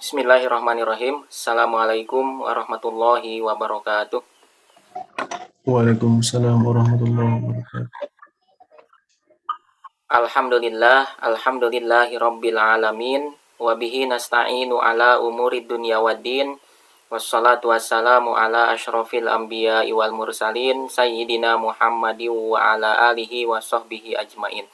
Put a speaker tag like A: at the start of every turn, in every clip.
A: Bismillahirrahmanirrahim. Assalamualaikum warahmatullahi wabarakatuh.
B: Waalaikumsalam warahmatullahi wabarakatuh.
A: Alhamdulillahi rabbil alamin. Wabihi nasta'inu ala umuri dunya waddin. Wassalatu wassalamu ala ashrafil anbiya wal mursalin. Sayyidina Muhammadin wa ala alihi wa sahbihi ajmain.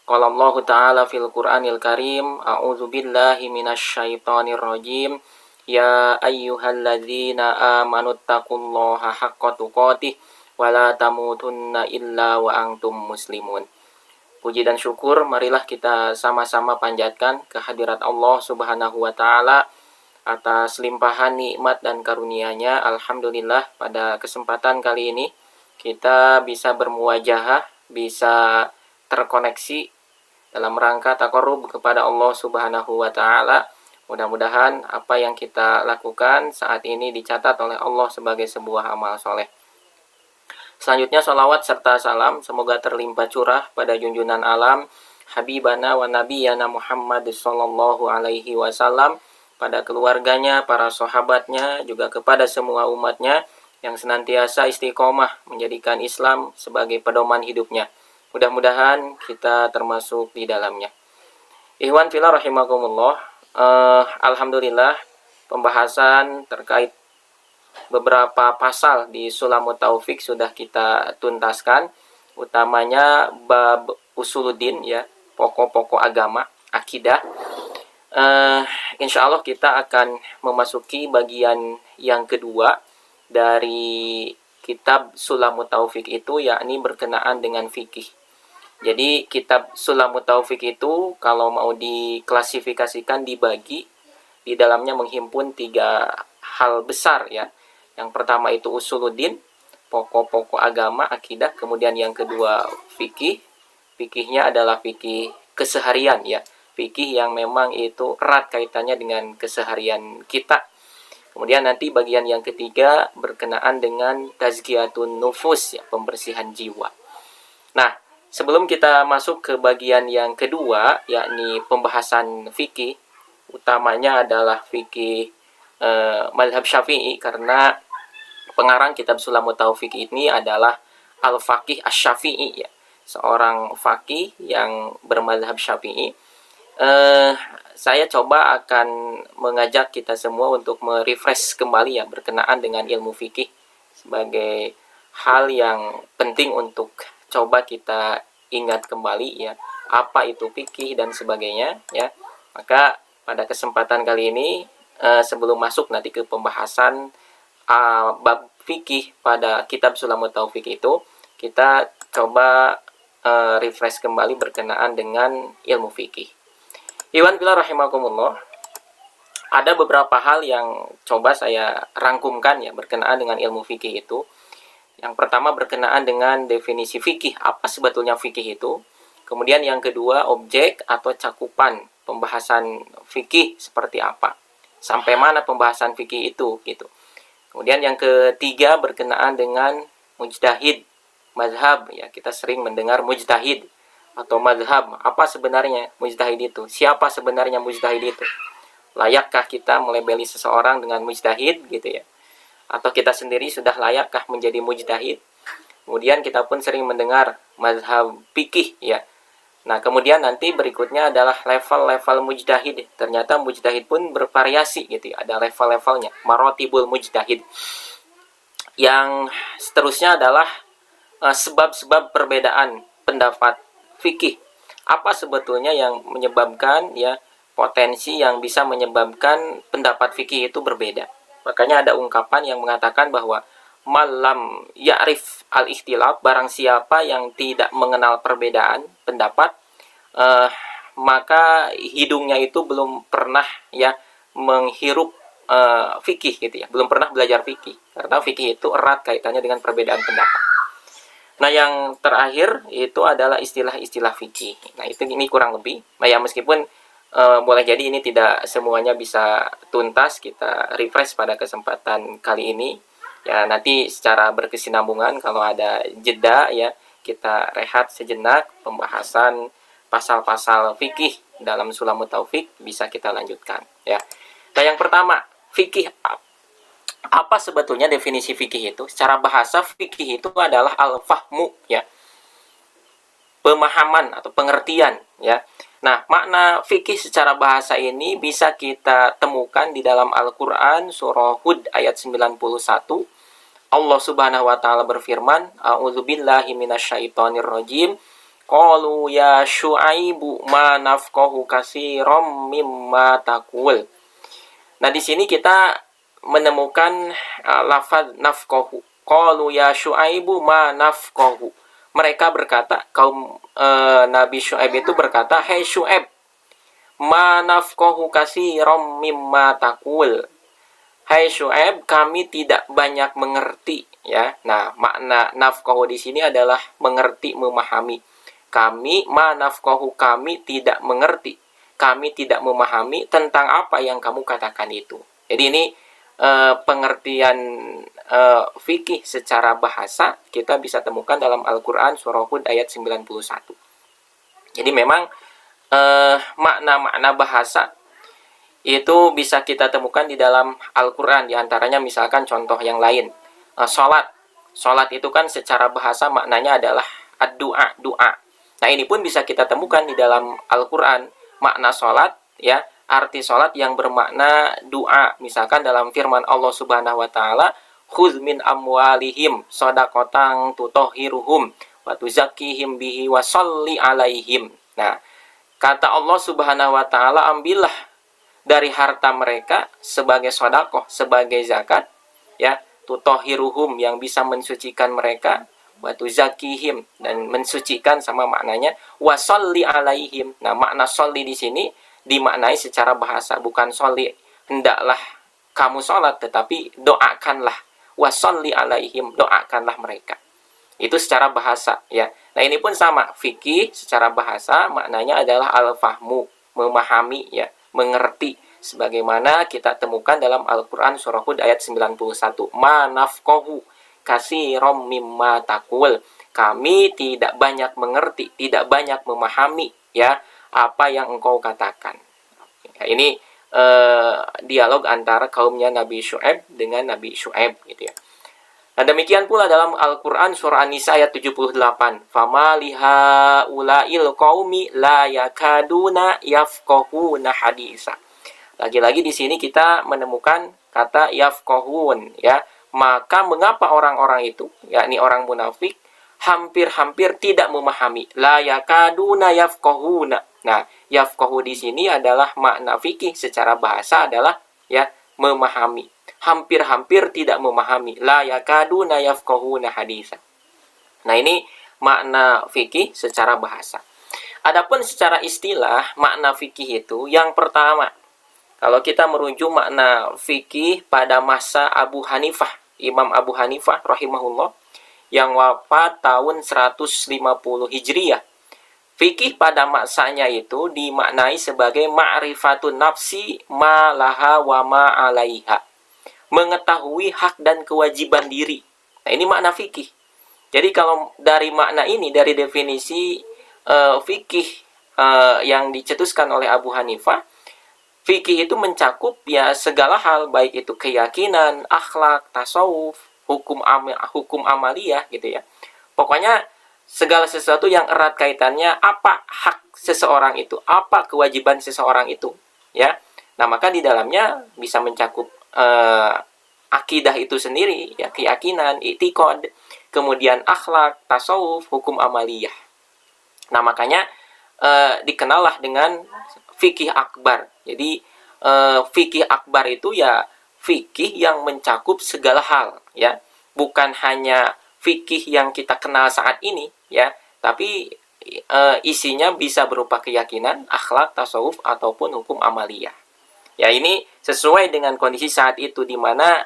A: Qala Allah Ta'ala fil Qur'anil Karim. A'udzu billahi minasy syaithanir rajim. Ya ayyuhalladzina amanu taqullaha haqqa tuqatih wa la tamutunna illa wa antum muslimun. Puji dan syukur marilah kita sama-sama panjatkan kehadirat Allah Subhanahu wa taala atas limpahan nikmat dan karunia-Nya. Alhamdulillah pada kesempatan kali ini kita bisa bermuwajahah, bisa terkoneksi dalam rangka taqarrub kepada Allah Subhanahu wa taala. Mudah-mudahan apa yang kita lakukan saat ini dicatat oleh Allah sebagai sebuah amal soleh. Selanjutnya salawat serta salam semoga terlimpah curah pada junjungan alam Habibana wa Nabiyana Muhammad sallallahu alaihi wasallam, pada keluarganya, para sahabatnya, juga kepada semua umatnya yang senantiasa istiqomah menjadikan Islam sebagai pedoman hidupnya. Mudah-mudahan kita termasuk di dalamnya. Ikhwan fillah rahimakumullah. Alhamdulillah pembahasan terkait beberapa pasal di Sulamut Taufik sudah kita tuntaskan, utamanya bab usuluddin ya, pokok-pokok agama, akidah. Insya Allah kita akan memasuki bagian yang kedua dari kitab Sulamut Taufik itu, yakni berkenaan dengan fikih. Jadi kitab Sulamut Taufik itu kalau mau diklasifikasikan, dibagi, di dalamnya menghimpun 3 hal besar ya. Yang pertama itu usuluddin, pokok-pokok agama, akidah. Kemudian yang kedua fikih. Fikihnya adalah fikih keseharian ya. Fikih yang memang itu erat kaitannya dengan keseharian kita. Kemudian nanti bagian yang ketiga berkenaan dengan tazkiyatun nufus ya, pembersihan jiwa. Nah, sebelum kita masuk ke bagian yang kedua, yakni pembahasan fikih, utamanya adalah fikih mazhab Syafi'i, karena pengarang kitab Sulamut Taufik ini adalah Al-Faqih Asy-Syafi'i ya, seorang faqih yang bermazhab Syafi'i. Saya coba akan mengajak kita semua untuk merefresh kembali ya berkenaan dengan ilmu fikih sebagai hal yang penting untuk coba kita ingat kembali ya, apa itu fikih dan sebagainya ya. Maka pada kesempatan kali ini, sebelum masuk nanti ke pembahasan bab fikih pada kitab Sulamut Taufik itu, kita coba refresh kembali berkenaan dengan ilmu fikih. Iwan bila rahimakumullah, ada beberapa hal yang coba saya rangkumkan ya berkenaan dengan ilmu fikih itu. Yang pertama berkenaan dengan definisi fikih, apa sebetulnya fikih itu. Kemudian yang kedua, objek atau cakupan pembahasan fikih seperti apa, sampai mana pembahasan fikih itu gitu. Kemudian yang ketiga berkenaan dengan mujtahid, mazhab ya, kita sering mendengar mujtahid atau mazhab. Apa sebenarnya mujtahid itu? Siapa sebenarnya mujtahid itu? Layakkah kita melabeli seseorang dengan mujtahid gitu ya? Atau kita sendiri sudah layakkah menjadi mujtahid? Kemudian kita pun sering mendengar mazhab fikih ya. Nah, kemudian nanti berikutnya adalah level-level mujtahid. Ternyata mujtahid pun bervariasi gitu ya. Ada level-levelnya. Marotibul mujtahid. Yang seterusnya adalah sebab-sebab perbedaan pendapat fikih. Apa sebetulnya yang menyebabkan ya potensi yang bisa menyebabkan pendapat fikih itu berbeda. Makanya ada ungkapan yang mengatakan bahwa malam ya'rif al-ikhtilaf, barang siapa yang tidak mengenal perbedaan pendapat, maka hidungnya itu belum pernah ya menghirup fikih gitu ya, belum pernah belajar fikih, karena fikih itu erat kaitannya dengan perbedaan pendapat. Nah, yang terakhir itu adalah istilah-istilah fikih. Nah, itu ini kurang lebih. Nah, ya meskipun boleh jadi ini tidak semuanya bisa tuntas, kita refresh pada kesempatan kali ini. Ya, nanti secara berkesinambungan kalau ada jeda ya, kita rehat sejenak pembahasan pasal-pasal fikih dalam Sulamut Taufik, bisa kita lanjutkan ya. Nah, yang pertama, fikih. Apa sebetulnya definisi fikih itu? Secara bahasa, fikih itu adalah al-fahmu, ya, pemahaman atau pengertian, ya. Nah, makna fikih secara bahasa ini bisa kita temukan di dalam Al-Qur'an surah Hud ayat 91. Allah Subhanahu wa taala berfirman, "A'udzubillahi minasyaitonir rajim. Qalu ya Syu'aibu ma nafqahu katsiran mimma taqul." Nah, di sini kita menemukan lafaz nafqahu. Qalu ya Syu'aibu ma nafqahu. Mereka berkata, kaum Nabi Syu'aib itu berkata, "Hai Syu'aib, ma nafqahu katsiran mimma taqul." Hai Syu'aib, kami tidak banyak mengerti, ya. Nah, makna nafqahu di sini adalah mengerti, memahami. Kami, ma nafqahu, kami tidak mengerti. Kami tidak memahami tentang apa yang kamu katakan itu. Jadi ini pengertian fikih secara bahasa kita bisa temukan dalam Al-Qur'an surah Hud ayat 91. Jadi memang makna-makna bahasa itu bisa kita temukan di dalam Al-Qur'an, diantaranya misalkan contoh yang lain, sholat. Sholat itu kan secara bahasa maknanya adalah ad-du'a, doa. Nah, ini pun bisa kita temukan di dalam Al-Qur'an, makna sholat, ya, arti sholat yang bermakna doa. Misalkan dalam firman Allah Subhanahu wa taala, "Khudz min amwalihim shadaqatan tutahhiruhum wa tuzakkihim bihi wa sholli alaihim." Nah, kata Allah Subhanahu wa taala, ambillah dari harta mereka sebagai sedekah, sebagai zakat, ya, tutahhiruhum, yang bisa mensucikan mereka, wa tuzakkihim, dan mensucikan sama maknanya, wa sholli alaihim. Nah, makna sholli di sini dimaknai secara bahasa, bukan sholli hendaklah kamu sholat, tetapi doakanlah, wa sholli alaihim, doakanlah mereka. Itu secara bahasa, ya. Nah, ini pun sama, fikih secara bahasa maknanya adalah al-fahmu, memahami, ya, mengerti, sebagaimana kita temukan dalam Al-Qur'an surah Hud ayat 91. Ma nafqahu katsiran mimma taqul. Kami tidak banyak mengerti, tidak banyak memahami, ya, apa yang engkau katakan. Ya, ini dialog antara kaumnya Nabi Syu'aib dengan Nabi Syu'aib, gitu ya. Nah, demikian pula dalam Al-Qur'an surah An-Nisa ayat 78. Fama liha ulail qaumi la yakaduna yafqahuna hadisa. Lagi-lagi di sini kita menemukan kata yafqahun, ya. Maka mengapa orang-orang itu, yakni orang munafik, hampir-hampir tidak memahami. La yakaduna yafqahuna. Nah, yafqahu di sini adalah makna fikih secara bahasa adalah, ya, memahami. Hampir-hampir tidak memahami. La yakaduna yafqahuna hadisa. Nah, ini makna fikih secara bahasa. Adapun secara istilah, makna fikih itu yang pertama, kalau kita merujuk makna fikih pada masa Abu Hanifah, Imam Abu Hanifah rahimahullah, yang wafat tahun 150 Hijriyah. Fikih pada masanya itu dimaknai sebagai ma'rifatun nafsi ma laha wa ma alaiha. Mengetahui hak dan kewajiban diri. Nah, ini makna fikih. Jadi kalau dari makna ini, dari definisi fikih yang dicetuskan oleh Abu Hanifah, fikih itu mencakup, ya, segala hal, baik itu keyakinan, akhlak, tasawuf, hukum amaliyah, gitu ya. Pokoknya segala sesuatu yang erat kaitannya apa hak seseorang itu, apa kewajiban seseorang itu, ya. Nah, maka di dalamnya bisa mencakup akidah itu sendiri, ya, keyakinan, i'tiqad, kemudian akhlak, tasawuf, hukum amaliyah. Nah, makanya dikenallah dengan fikih akbar. Jadi fikih akbar itu, ya, fikih yang mencakup segala hal, ya. Bukan hanya fikih yang kita kenal saat ini, ya, tapi isinya bisa berupa keyakinan, akhlak, tasawuf, ataupun hukum amaliyah. Ya, ini sesuai dengan kondisi saat itu, di mana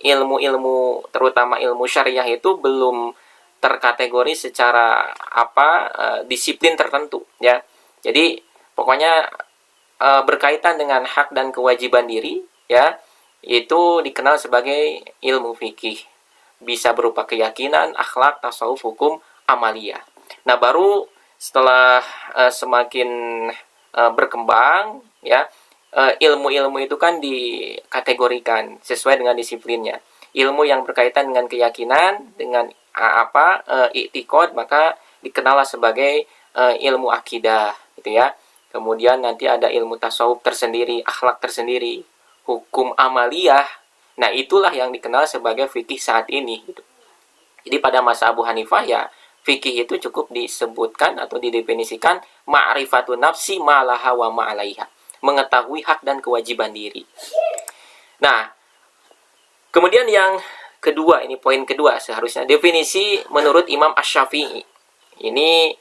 A: ilmu-ilmu, terutama ilmu syariah itu belum terkategori secara disiplin tertentu, ya. Jadi pokoknya berkaitan dengan hak dan kewajiban diri, ya, itu dikenal sebagai ilmu fikih. Bisa berupa keyakinan, akhlak, tasawuf, hukum amaliyah. Nah, baru setelah semakin berkembang, ya, ilmu-ilmu itu kan dikategorikan sesuai dengan disiplinnya. Ilmu yang berkaitan dengan keyakinan, dengan i'tiqad, maka dikenal sebagai ilmu akidah, gitu ya. Kemudian nanti ada ilmu tasawuf tersendiri, akhlak tersendiri, hukum amaliyah. Nah, itulah yang dikenal sebagai fikih saat ini, gitu. Jadi pada masa Abu Hanifah ya, fikih itu cukup disebutkan atau didefinisikan ma'rifatun nafsi ma'laha wa ma'alaiha, mengetahui hak dan kewajiban diri. Nah, kemudian yang kedua, ini poin kedua seharusnya, definisi menurut Imam Asy-Syafi'i. Ini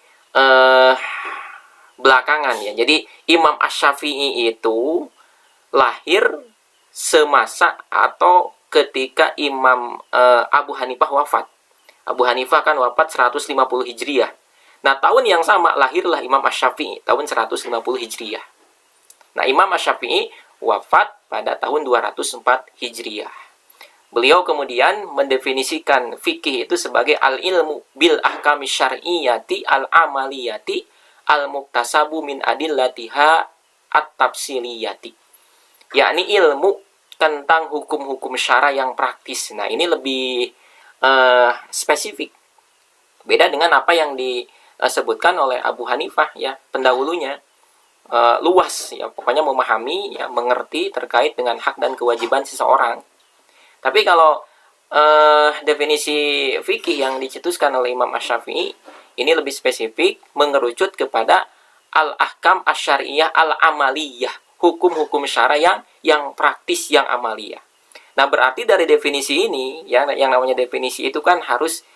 A: belakangan ya. Jadi Imam Asy-Syafi'i itu lahir semasa atau ketika Imam Abu Hanifah wafat. Abu Hanifah kan wafat 150 Hijriah. Nah, tahun yang sama lahirlah Imam Asy-Syafi'i, tahun 150 Hijriah. Nah, Imam Asy-Syafi'i wafat pada tahun 204 Hijriah. Beliau kemudian mendefinisikan fikih itu sebagai al-ilmu bil ahkami syar'iyyati al-amaliyati al-muktasabu min adillatiha at-tafsiliyati. Yakni ilmu tentang hukum-hukum syara yang praktis. Nah, ini lebih spesifik. Beda dengan apa yang disebutkan oleh Abu Hanifah ya, pendahulunya. Luas ya, pokoknya memahami ya, mengerti terkait dengan hak dan kewajiban seseorang. Tapi kalau definisi fikih yang dicetuskan oleh Imam Asy-Syafi'i ini lebih spesifik, mengerucut kepada al-ahkam asy-syar'iyyah al-amaliyah, hukum-hukum syara yang praktis, yang amaliyah. Nah, berarti dari definisi ini, yang namanya definisi itu kan harus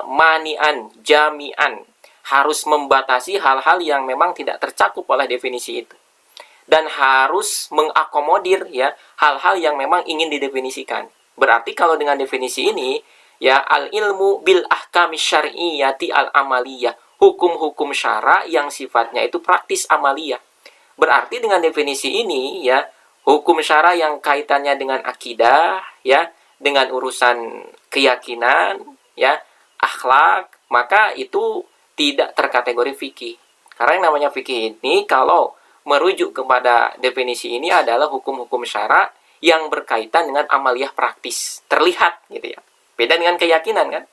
A: manian, jami'an, harus membatasi hal-hal yang memang tidak tercakup oleh definisi itu. Dan harus mengakomodir ya hal-hal yang memang ingin didefinisikan. Berarti kalau dengan definisi ini, ya al-ilmu bil ahkami syar'iyyati al-amaliyah, hukum-hukum syara yang sifatnya itu praktis amaliyah. Berarti dengan definisi ini ya, hukum syara yang kaitannya dengan akidah, ya, dengan urusan keyakinan, ya, akhlak, maka itu tidak terkategori fikih. Karena yang namanya fikih ini kalau merujuk kepada definisi ini adalah hukum-hukum syara yang berkaitan dengan amaliyah praktis, terlihat gitu ya. Beda dengan keyakinan kan?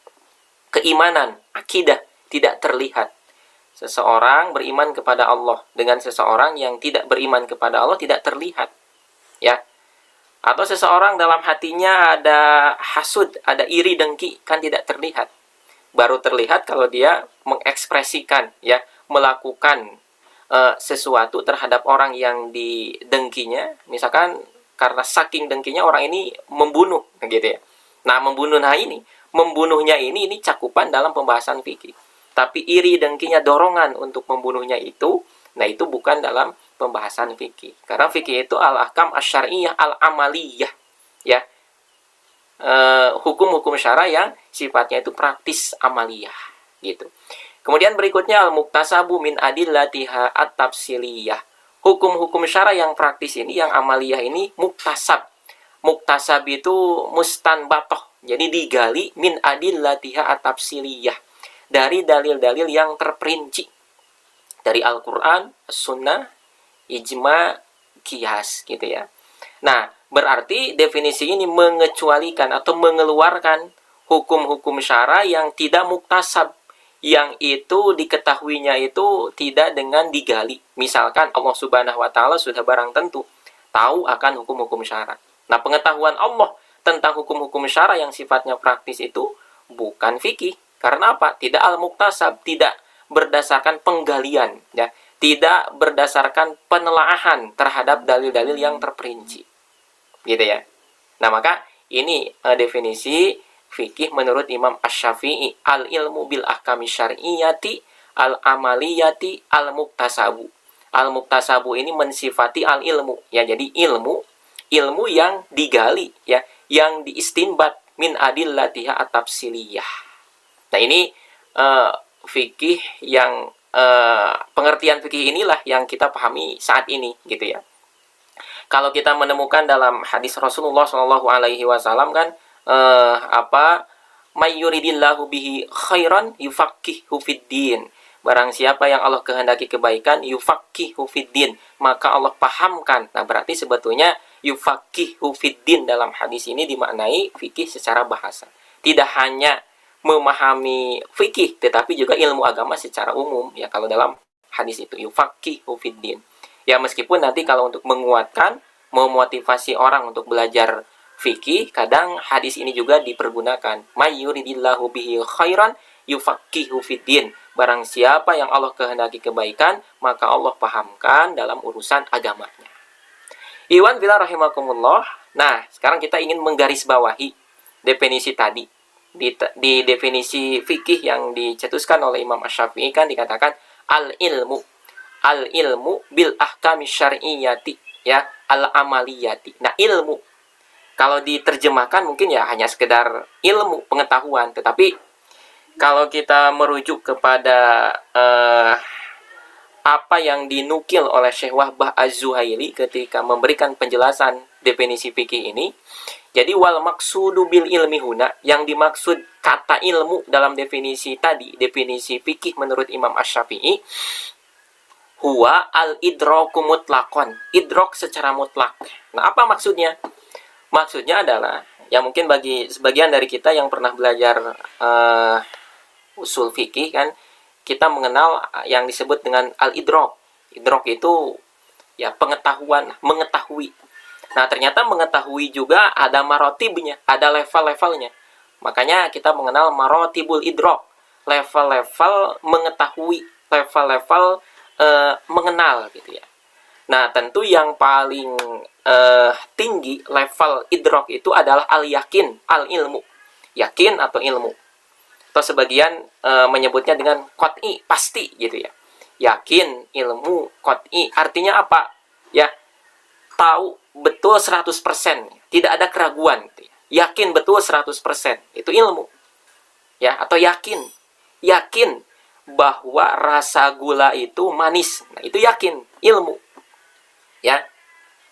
A: Keimanan, akidah tidak terlihat. Seseorang beriman kepada Allah dengan seseorang yang tidak beriman kepada Allah tidak terlihat. Ya, atau seseorang dalam hatinya ada hasud, ada iri dengki, kan tidak terlihat. Baru terlihat kalau dia mengekspresikan, ya, melakukan sesuatu terhadap orang yang didengkinya. Misalkan karena saking dengkinya orang ini membunuh, gitu ya. Nah, membunuhnya ini cakupan dalam pembahasan fikih. Tapi iri dengkinya, dorongan untuk membunuhnya itu, nah itu bukan dalam pembahasan fikih. Karena fikih itu al-ahkam asy-syar'iyyah al-amaliyah, ya. Hukum-hukum syara yang sifatnya itu praktis amaliyah, gitu. Kemudian berikutnya al-muktasabu min adillatiha at-tafsiliyah. Hukum-hukum syara yang praktis ini, yang amaliyah ini muktasab. Muktasab itu mustanbatoh, jadi digali min adillatiha at-tafsiliyah, dari dalil-dalil yang terperinci dari Al-Quran, Sunnah, ijma, qiyas, gitu ya. Nah, berarti definisi ini mengecualikan atau mengeluarkan hukum-hukum syara yang tidak muktasab, yang itu diketahuinya itu tidak dengan digali. Misalkan Allah Subhanahu wa Ta'ala sudah barang tentu tahu akan hukum-hukum syara. Nah, pengetahuan Allah tentang hukum-hukum syara yang sifatnya praktis itu bukan fikih. Karena apa? Tidak al-muktasab, tidak berdasarkan penggalian, ya, tidak berdasarkan penelaahan terhadap dalil-dalil yang terperinci, gitu ya. Nah, maka ini definisi fikih menurut Imam Asy-Syafi'i, al-ilmu bil ahkami syar'iyyati al-amaliyati al-muktasabu. Al-muktasabu ini mensifati al-ilmu, ya, jadi ilmu yang digali, ya, yang diistinbat min adillatiha at-tafsiliyah. Nah, ini fikih yang pengertian fikih inilah yang kita pahami saat ini, gitu ya. Kalau kita menemukan dalam hadis Rasulullah SAW kan may yuridillahu bihi khairan yufaqihu fiddin, Barang siapa yang Allah kehendaki kebaikan, yufaqihu fiddin, maka Allah pahamkan. Nah, berarti sebetulnya yufaqihu fiddin dalam hadis ini dimaknai fikih secara bahasa. Tidak hanya memahami fikih, tetapi juga ilmu agama secara umum. Ya, kalau dalam hadis itu yufaqihu fiddin. Ya, meskipun nanti kalau untuk menguatkan, memotivasi orang untuk belajar fikih, kadang hadis ini juga dipergunakan. May yuridillahu bihi khairan yufaqihu fiddin. Barang siapa yang Allah kehendaki kebaikan, maka Allah pahamkan dalam urusan agamanya. Iwan bila rahimakumullah. Nah, sekarang kita ingin menggarisbawahi definisi tadi. Di definisi fikih yang dicetuskan oleh Imam Asy-Syafi'i kan dikatakan al-ilmu bil ahkami syar'iyyati, ya, al-amaliyati. Nah, ilmu kalau diterjemahkan mungkin ya hanya sekedar ilmu, pengetahuan, tetapi kalau kita merujuk kepada apa yang dinukil oleh Syekh Wahbah Az-Zuhaili ketika memberikan penjelasan definisi fikih ini, jadi wal maksudu bil ilmi huna, yang dimaksud kata ilmu dalam definisi tadi, definisi fikih menurut Imam Asy-Syafi'i, huwa al-idraku mutlaqan, idrok secara mutlak. Nah, apa maksudnya? Maksudnya adalah, ya mungkin bagi sebagian dari kita yang pernah belajar usul fikih kan, kita mengenal yang disebut dengan al-idrok. Idrok itu ya pengetahuan, mengetahui. Nah, ternyata mengetahui juga ada marotibnya, ada level-levelnya. Makanya kita mengenal marotibul idrok, level-level mengetahui, level-level mengenal gitu ya. Nah, tentu yang paling tinggi level idrok itu adalah al-yakin, al-ilmu. Yakin atau ilmu. Atau sebagian menyebutnya dengan qat'i, pasti gitu ya. Yakin, ilmu, qat'i, artinya apa? Ya, tahu betul 100%, tidak ada keraguan gitu ya. Yakin betul 100%, itu ilmu. Ya, atau yakin. Yakin bahwa rasa gula itu manis. Nah, itu yakin, ilmu. Ya.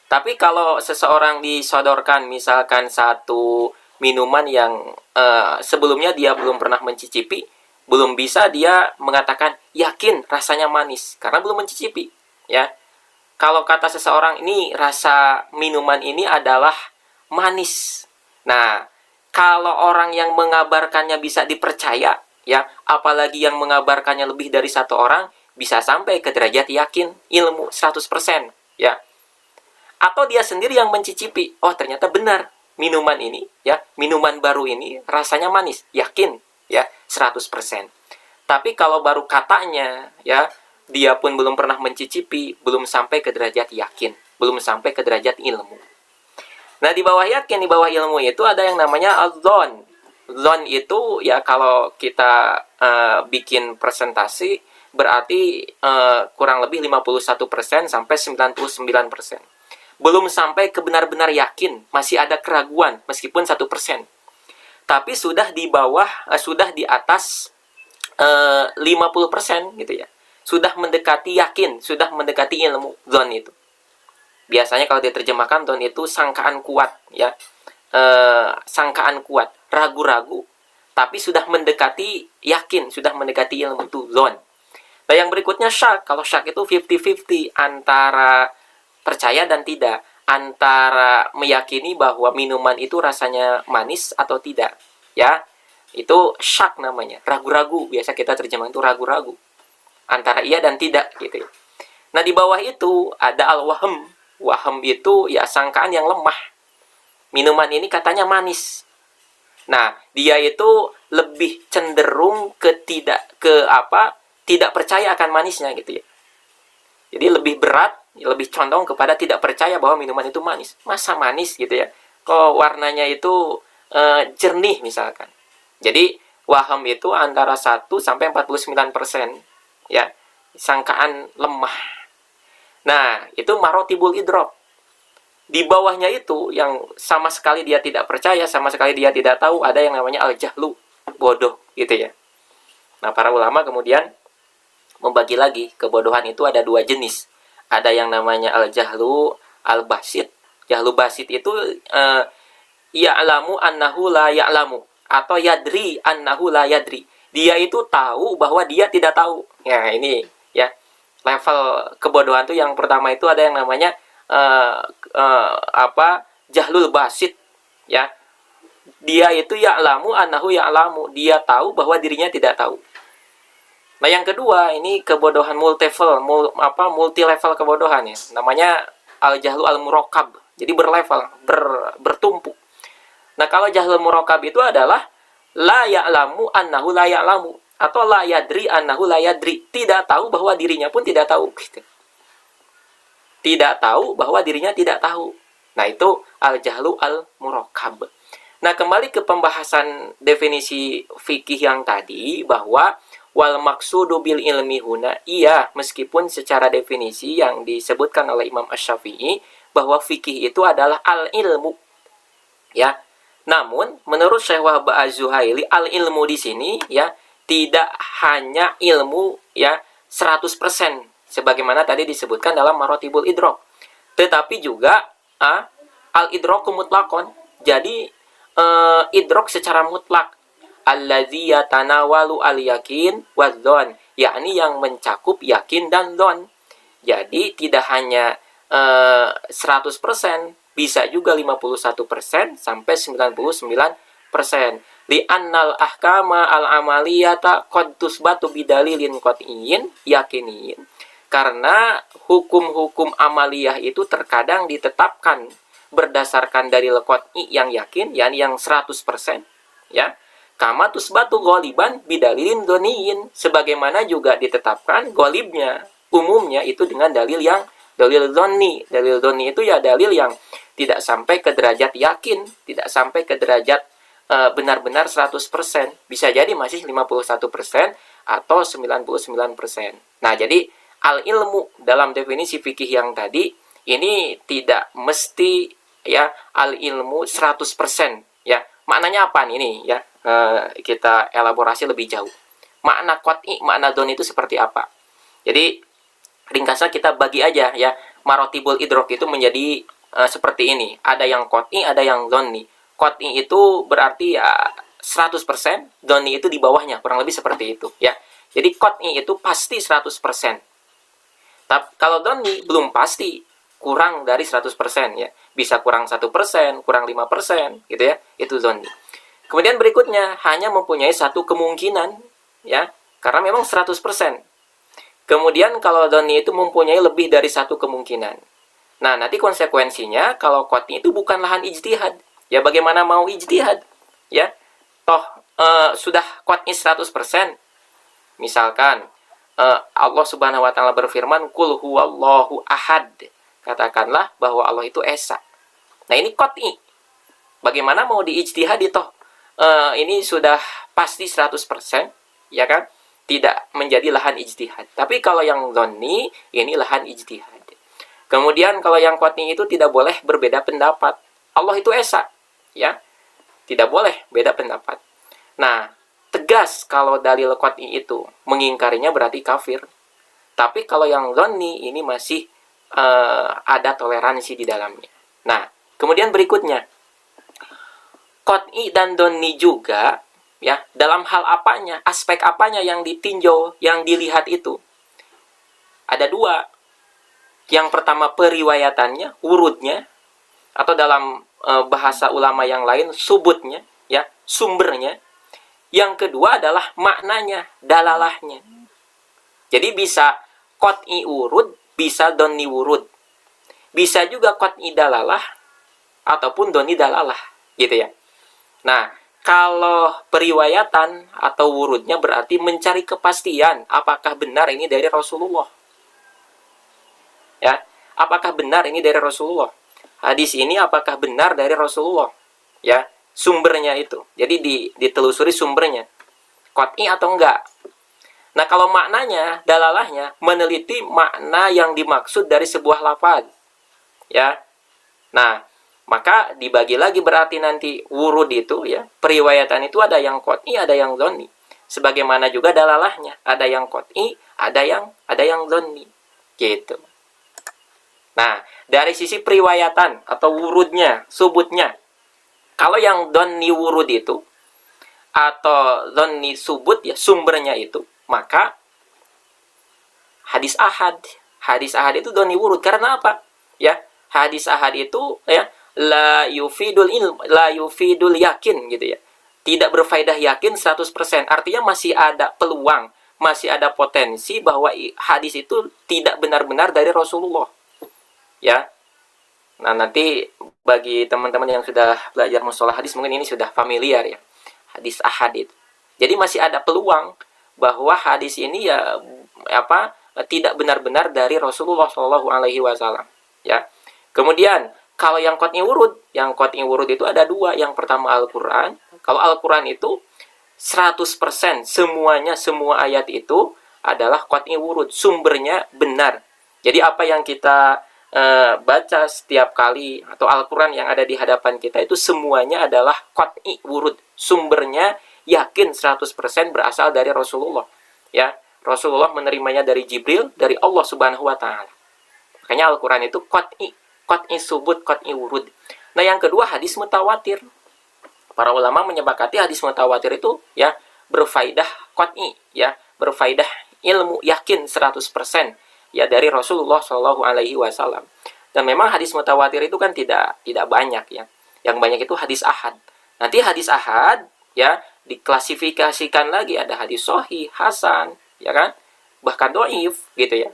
A: Tapi kalau seseorang disodorkan misalkan satu minuman yang sebelumnya dia belum pernah mencicipi, belum bisa dia mengatakan yakin rasanya manis karena belum mencicipi, ya. Kalau kata seseorang ini rasa minuman ini adalah manis. Nah, kalau orang yang mengabarkannya bisa dipercaya, ya, apalagi yang mengabarkannya lebih dari satu orang, bisa sampai ke derajat yakin, ilmu 100%, ya. Atau dia sendiri yang mencicipi, oh ternyata benar minuman ini, ya, minuman baru ini rasanya manis, yakin, ya, 100%. Tapi kalau baru katanya, ya, dia pun belum pernah mencicipi, belum sampai ke derajat yakin, belum sampai ke derajat ilmu. Nah, di bawah yakin, di bawah ilmu itu ada yang namanya al-dhon. Dhon itu ya kalau kita bikin presentasi berarti kurang lebih 51% sampai 99%. Belum sampai ke benar-benar yakin, masih ada keraguan meskipun 1%. Tapi sudah di bawah, sudah di atas 50% gitu ya. Sudah mendekati yakin, sudah mendekati ilmu, dzon itu. Biasanya kalau diterjemahkan dzon itu sangkaan kuat, ya. Sangkaan kuat, ragu-ragu, tapi sudah mendekati yakin, sudah mendekati ilmu, itu dzon. Nah, yang berikutnya syak. Kalau syak itu 50-50 antara percaya dan tidak, antara meyakini bahwa minuman itu rasanya manis atau tidak, ya. Itu syak namanya, ragu-ragu. Biasa kita terjemah itu ragu-ragu antara iya dan tidak gitu ya. Nah, di bawah itu ada al-wahm. Wahm itu ya sangkaan yang lemah. Minuman ini katanya manis. Nah, dia itu lebih cenderung tidak percaya akan manisnya gitu ya. Jadi lebih berat, lebih condong kepada tidak percaya bahwa minuman itu manis. Masa manis gitu ya? Kok warnanya itu jernih misalkan. Jadi wahm itu antara 1 sampai 49%, ya. Sangkaan lemah. Nah, itu marotibul idrok. Di bawahnya itu yang sama sekali dia tidak percaya, sama sekali dia tidak tahu, ada yang namanya al-jahlu, bodoh gitu ya. Nah, para ulama kemudian membagi lagi, kebodohan itu ada 2 jenis. Ada yang namanya al-jahlu al-basit. Jahlu basit itu ya'lamu annahu la ya'lamu, atau yadri annahu la yadri. dia itu tahu bahwa dia tidak tahu. Ya, ini ya level kebodohan tuh yang pertama itu ada yang namanya jahlul basit, ya. Dia itu ya'lamu annahu ya'lamu, dia tahu bahwa dirinya tidak tahu. Nah, yang kedua, ini kebodohan multi level kebodohan ya. Namanya al-jahlu al-murakkab. Jadi berlevel, bertumpuk. Nah, kalau jahlul murakkab itu adalah la ya'lamu annahu la ya'lamu, atau la yadri annahu la yadri, tidak tahu bahwa dirinya pun tidak tahu gitu. Tidak tahu bahwa dirinya tidak tahu. Nah, itu al-jahlu al-murakkab. Nah, kembali ke pembahasan definisi fikih yang tadi, bahwa wal maksudu bil ilmi huna, iya, meskipun secara definisi yang disebutkan oleh Imam Asy-Syafi'i bahwa fikih itu adalah al-ilmu, ya. Namun menurut Syekh Wahab Az-Zuhaili, al-ilmu di sini ya tidak hanya ilmu ya 100% sebagaimana tadi disebutkan dalam Marotibul Idrok, tetapi juga al-idroku mutlakon. Jadi idrok secara mutlak, alladzi yatanawalu al-yakin wadzon, yakni yang mencakup yakin dan dzon. Jadi tidak hanya 100%, bisa juga 51% sampai 99%. Li'annal ahkama al-amaliyata qad tusbatu bidalilin qat'iyyin yakiniyin. Karena hukum-hukum amaliyah itu terkadang ditetapkan berdasarkan dalil qat'i yang yakin, yakni yang 100%, ya. Kama tusbatu ghaliban bidalilin dhoniyin, sebagaimana juga ditetapkan ghalibnya, umumnya itu dengan dalil yang dalil dhoni. Dalil dhoni itu ya dalil yang tidak sampai ke derajat yakin, tidak sampai ke derajat benar-benar 100%. Bisa jadi masih 51% atau 99%. Nah, jadi al-ilmu dalam definisi fikih yang tadi ini tidak mesti ya al-ilmu 100%, ya. Maknanya apa ini ya? Kita elaborasi lebih jauh. Makna qat'i, makna dhon itu seperti apa? Jadi ringkasnya kita bagi aja ya. Marotibul idrok itu menjadi seperti ini. Ada yang qat'i, ada yang dhonni. Qat'i itu berarti ya 100%, dhonni itu di bawahnya, kurang lebih seperti itu ya. Jadi qat'i itu pasti 100%. Tapi kalau dhonni belum pasti, kurang dari 100% ya. Bisa kurang 1%, kurang 5% gitu ya. Itu dhonni. Kemudian berikutnya hanya mempunyai satu kemungkinan ya, karena memang 100%. Kemudian kalau dhonni itu mempunyai lebih dari satu kemungkinan. Nah, nanti konsekuensinya kalau qat'i itu bukan lahan ijtihad. Ya bagaimana mau ijtihad? Ya. Toh sudah qat'i 100%. Misalkan Allah Subhanahu wa taala berfirman, "Qul huwallahu ahad." Katakanlah bahwa Allah itu esa. Nah, ini qat'i. Bagaimana mau diijtihadi toh? Ini sudah pasti 100%, ya kan? Tidak menjadi lahan ijtihad. Tapi kalau yang dhonni, ini lahan ijtihad. Kemudian kalau yang qat'i itu tidak boleh berbeda pendapat. Allah itu esa, ya. Tidak boleh beda pendapat. Nah, tegas kalau dalil qat'i itu mengingkarinya berarti kafir. Tapi kalau yang dhonni ini masih ada toleransi di dalamnya. Nah, kemudian berikutnya, qat'i dan dhonni juga ya, dalam hal apanya, aspek apanya yang ditinjau, yang dilihat itu ada dua. Yang pertama periwayatannya, wurudnya, atau dalam bahasa ulama yang lain subutnya, ya, sumbernya. Yang kedua adalah maknanya, dalalahnya. Jadi bisa qat'i wurud, bisa dhonni wurud. Bisa juga qat'i dalalah ataupun dhonni dalalah, gitu ya. Nah, kalau periwayatan atau wurudnya berarti mencari kepastian apakah benar ini dari Rasulullah. Ya, apakah benar ini dari Rasulullah? Hadis ini apakah benar dari Rasulullah? Ya, sumbernya itu. Jadi ditelusuri sumbernya. Qat'i atau enggak? Nah, kalau maknanya, dalalahnya meneliti makna yang dimaksud dari sebuah lafaz. Ya. Nah, maka dibagi lagi berarti nanti wurud itu ya, periwayatan itu ada yang qat'i, ada yang dhonni. Sebagaimana juga dalalahnya, ada yang qat'i, ada yang dhonni. Gitu. Nah, dari sisi periwayatan atau wurudnya, subutnya. Kalau yang dhonni wurud itu atau dhanni subut ya sumbernya itu, maka hadis ahad. Hadis ahad itu dhanni wurud. Karena apa? Ya, hadis ahad itu ya la yufidul yakin gitu ya. Tidak berfaedah yakin 100%. Artinya masih ada peluang, masih ada potensi bahwa hadis itu tidak benar-benar dari Rasulullah. Ya. Nah, nanti bagi teman-teman yang sudah belajar mustalah hadis mungkin ini sudah familiar ya. Hadis ahad itu. Jadi masih ada peluang bahwa hadis ini ya tidak benar-benar dari Rasulullah Shallallahu Alaihi Wasallam. Ya. Kemudian kalau yang qat'i wurud itu ada dua. Yang pertama Al-Quran. Kalau Al-Quran itu 100% semuanya, semua ayat itu adalah qat'i wurud, sumbernya benar. Jadi apa yang kita baca setiap kali atau Al-Quran yang ada di hadapan kita itu semuanya adalah qat'i wurud, sumbernya yakin 100% berasal dari Rasulullah. Ya, Rasulullah menerimanya dari Jibril, dari Allah Subhanahu wa taala. Makanya Al-Quran itu qat'i subut, qat'i wurud. Nah, yang kedua hadis mutawatir. Para ulama menyepakati hadis mutawatir itu ya berfaedah qat'i, ya, berfaedah ilmu yakin 100% ya dari Rasulullah Shallallahu Alaihi Wasallam. Dan memang hadis mutawatir itu kan tidak banyak ya. Yang banyak itu hadis ahad. Nanti hadis ahad ya diklasifikasikan lagi, ada hadis sahih, hasan, ya kan, bahkan dhaif gitu ya.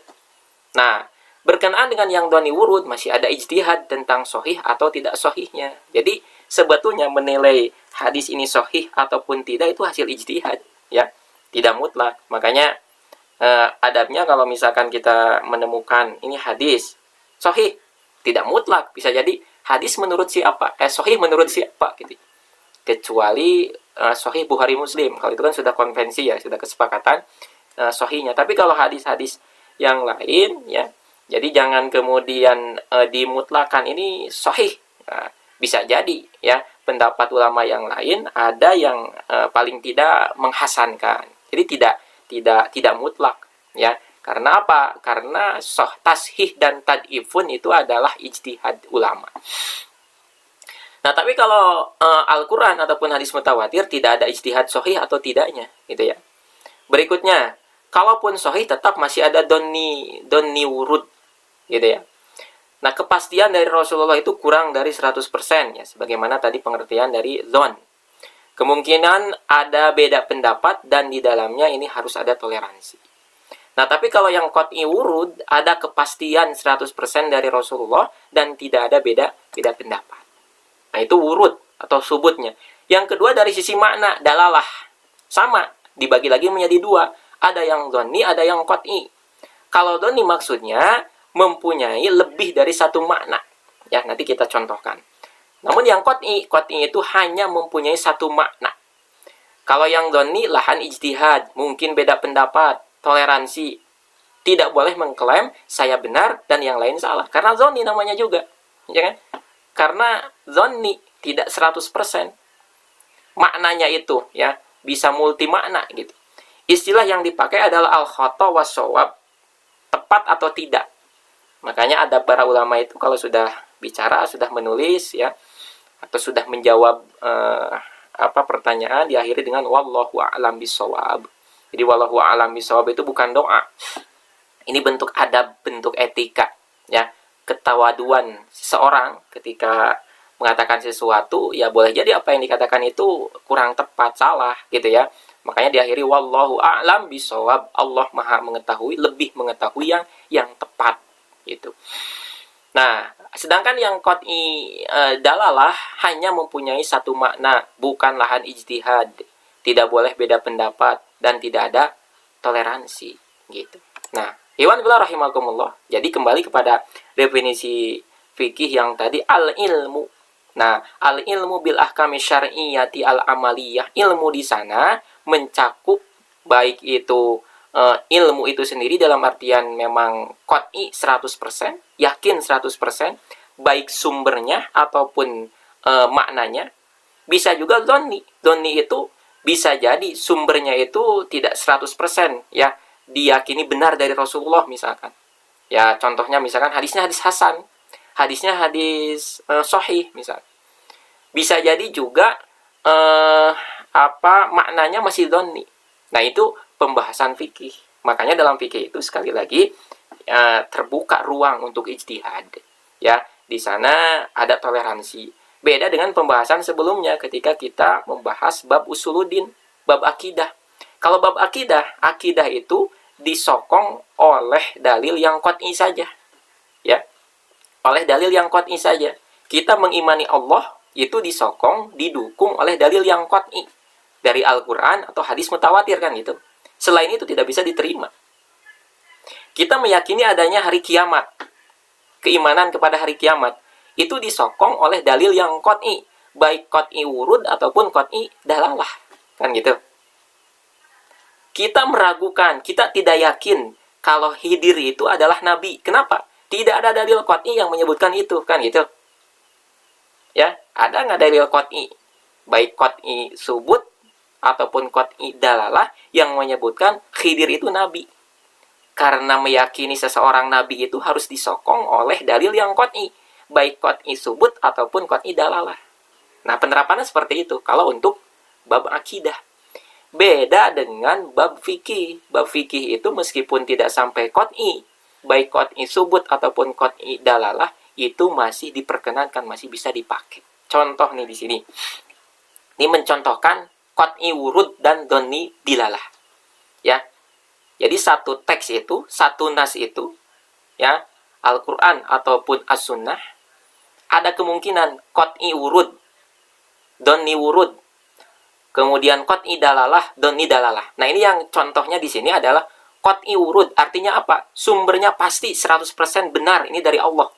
A: Nah, berkenaan dengan yang dhani wurud masih ada ijtihad tentang sahih atau tidak sahihnya. Jadi sebetulnya menilai hadis ini sahih ataupun tidak itu hasil ijtihad ya, tidak mutlak. Makanya adabnya kalau misalkan kita menemukan ini hadis sahih, tidak mutlak, bisa jadi hadis menurut siapa, sahih menurut siapa gitu. Kecuali sahih Bukhari Muslim, kalau itu kan sudah konvensi ya, sudah kesepakatan sahihnya. Tapi kalau hadis-hadis yang lain ya, jadi jangan kemudian dimutlakan ini sahih. Nah, bisa jadi ya pendapat ulama yang lain ada yang paling tidak menghasankan. Jadi tidak mutlak ya. Karena apa? Karena tashih dan tad'ifun itu adalah ijtihad ulama. Nah, tapi kalau Al-Quran ataupun hadis mutawatir tidak ada ijtihad sahih atau tidaknya gitu ya. Berikutnya, kalaupun sahih tetap masih ada donni wurud gitu ya. Nah, kepastian dari Rasulullah itu kurang dari 100% ya, sebagaimana tadi pengertian dari dhon. Kemungkinan ada beda pendapat dan di dalamnya ini harus ada toleransi. Nah, tapi kalau yang qat'i wurud ada kepastian 100% dari Rasulullah dan tidak ada beda pendapat. Nah, itu wurud atau subutnya. Yang kedua dari sisi makna, dalalah. Sama, dibagi lagi menjadi dua. Ada yang dhoni, ada yang qat'i. Kalau dhoni maksudnya mempunyai lebih dari satu makna. Ya, nanti kita contohkan. Namun yang qat'i itu hanya mempunyai satu makna. Kalau yang dhoni lahan ijtihad, mungkin beda pendapat, toleransi. Tidak boleh mengklaim saya benar dan yang lain salah. Karena dhoni namanya juga. Ya kan? Karena dhoni tidak 100%. Maknanya itu ya bisa multi makna gitu. Istilah yang dipakai adalah al-khata was shawab, tepat atau tidak. Makanya ada para ulama itu kalau sudah bicara, sudah menulis ya, atau sudah menjawab pertanyaan diakhiri dengan wallahu a'lam bishawab. Jadi wallahu a'lam bishawab itu bukan doa. Ini bentuk adab, bentuk etika ya, ketawaduan seseorang ketika mengatakan sesuatu ya boleh jadi apa yang dikatakan itu kurang tepat, salah gitu ya. Makanya diakhiri wallahu a'lam bishawab. Allah Maha mengetahui, lebih mengetahui yang tepat gitu. Nah, sedangkan yang qat'i dalalah hanya mempunyai satu makna, bukan lahan ijtihad. Tidak boleh beda pendapat dan tidak ada toleransi gitu. Nah, iwan billah rahimakumullah. Jadi kembali kepada definisi fikih yang tadi al-ilmu. Nah, al-ilmu bil ahkami syar'iyyati al-amaliyah. Ilmu di sana mencakup baik itu ilmu itu sendiri dalam artian memang qat'i 100%, yakin 100%, baik sumbernya ataupun maknanya. Bisa juga dhonni. Dhonni itu bisa jadi sumbernya itu tidak 100% ya, diyakini benar dari Rasulullah misalkan. Ya, contohnya misalkan hadisnya hadis hasan, hadisnya hadis sahih misalkan. Bisa jadi juga maknanya masih dhonni. Nah, itu pembahasan fikih. Makanya dalam fikih itu sekali lagi terbuka ruang untuk ijtihad. Ya, di sana ada toleransi. Beda dengan pembahasan sebelumnya ketika kita membahas bab usuluddin, bab akidah. Kalau bab akidah itu disokong oleh dalil yang qat'i saja. Ya, oleh dalil yang qat'i saja. Kita mengimani Allah itu disokong, didukung oleh dalil yang qat'i dari Al-Quran atau hadis mutawatir kan gitu. Selain itu tidak bisa diterima. Kita meyakini adanya hari kiamat, keimanan kepada hari kiamat itu disokong oleh dalil yang qat'i, baik qat'i wurud ataupun qat'i dalalah, kan gitu. Kita meragukan, kita tidak yakin kalau Khidir itu adalah nabi. Kenapa? Tidak ada dalil qat'i yang menyebutkan itu, kan gitu. Ya, ada nggak dalil qat'i, baik qat'i subut ataupun qat'i dalalah yang menyebutkan Khidir itu nabi? Karena meyakini seseorang nabi itu harus disokong oleh dalil yang qat'i, baik qat'i subut ataupun qat'i dalalah. Nah, penerapannya seperti itu kalau untuk bab akidah. Beda dengan bab fikih. Bab fikih itu meskipun tidak sampai qat'i, baik qat'i subut ataupun qat'i dalalah, itu masih diperkenankan, masih bisa dipakai. Contoh nih di sini. Ini mencontohkan qat'i wurud dan dhonni dilalah. Ya. Jadi satu teks itu, satu nas itu, ya, Al-Quran ataupun As-Sunnah, ada kemungkinan qat'i wurud, dhonni wurud, kemudian qat'i dalalah, dhonni dalalah. Nah, ini yang contohnya di sini adalah qat'i wurud. Artinya apa? Sumbernya pasti 100% benar, ini dari Allah.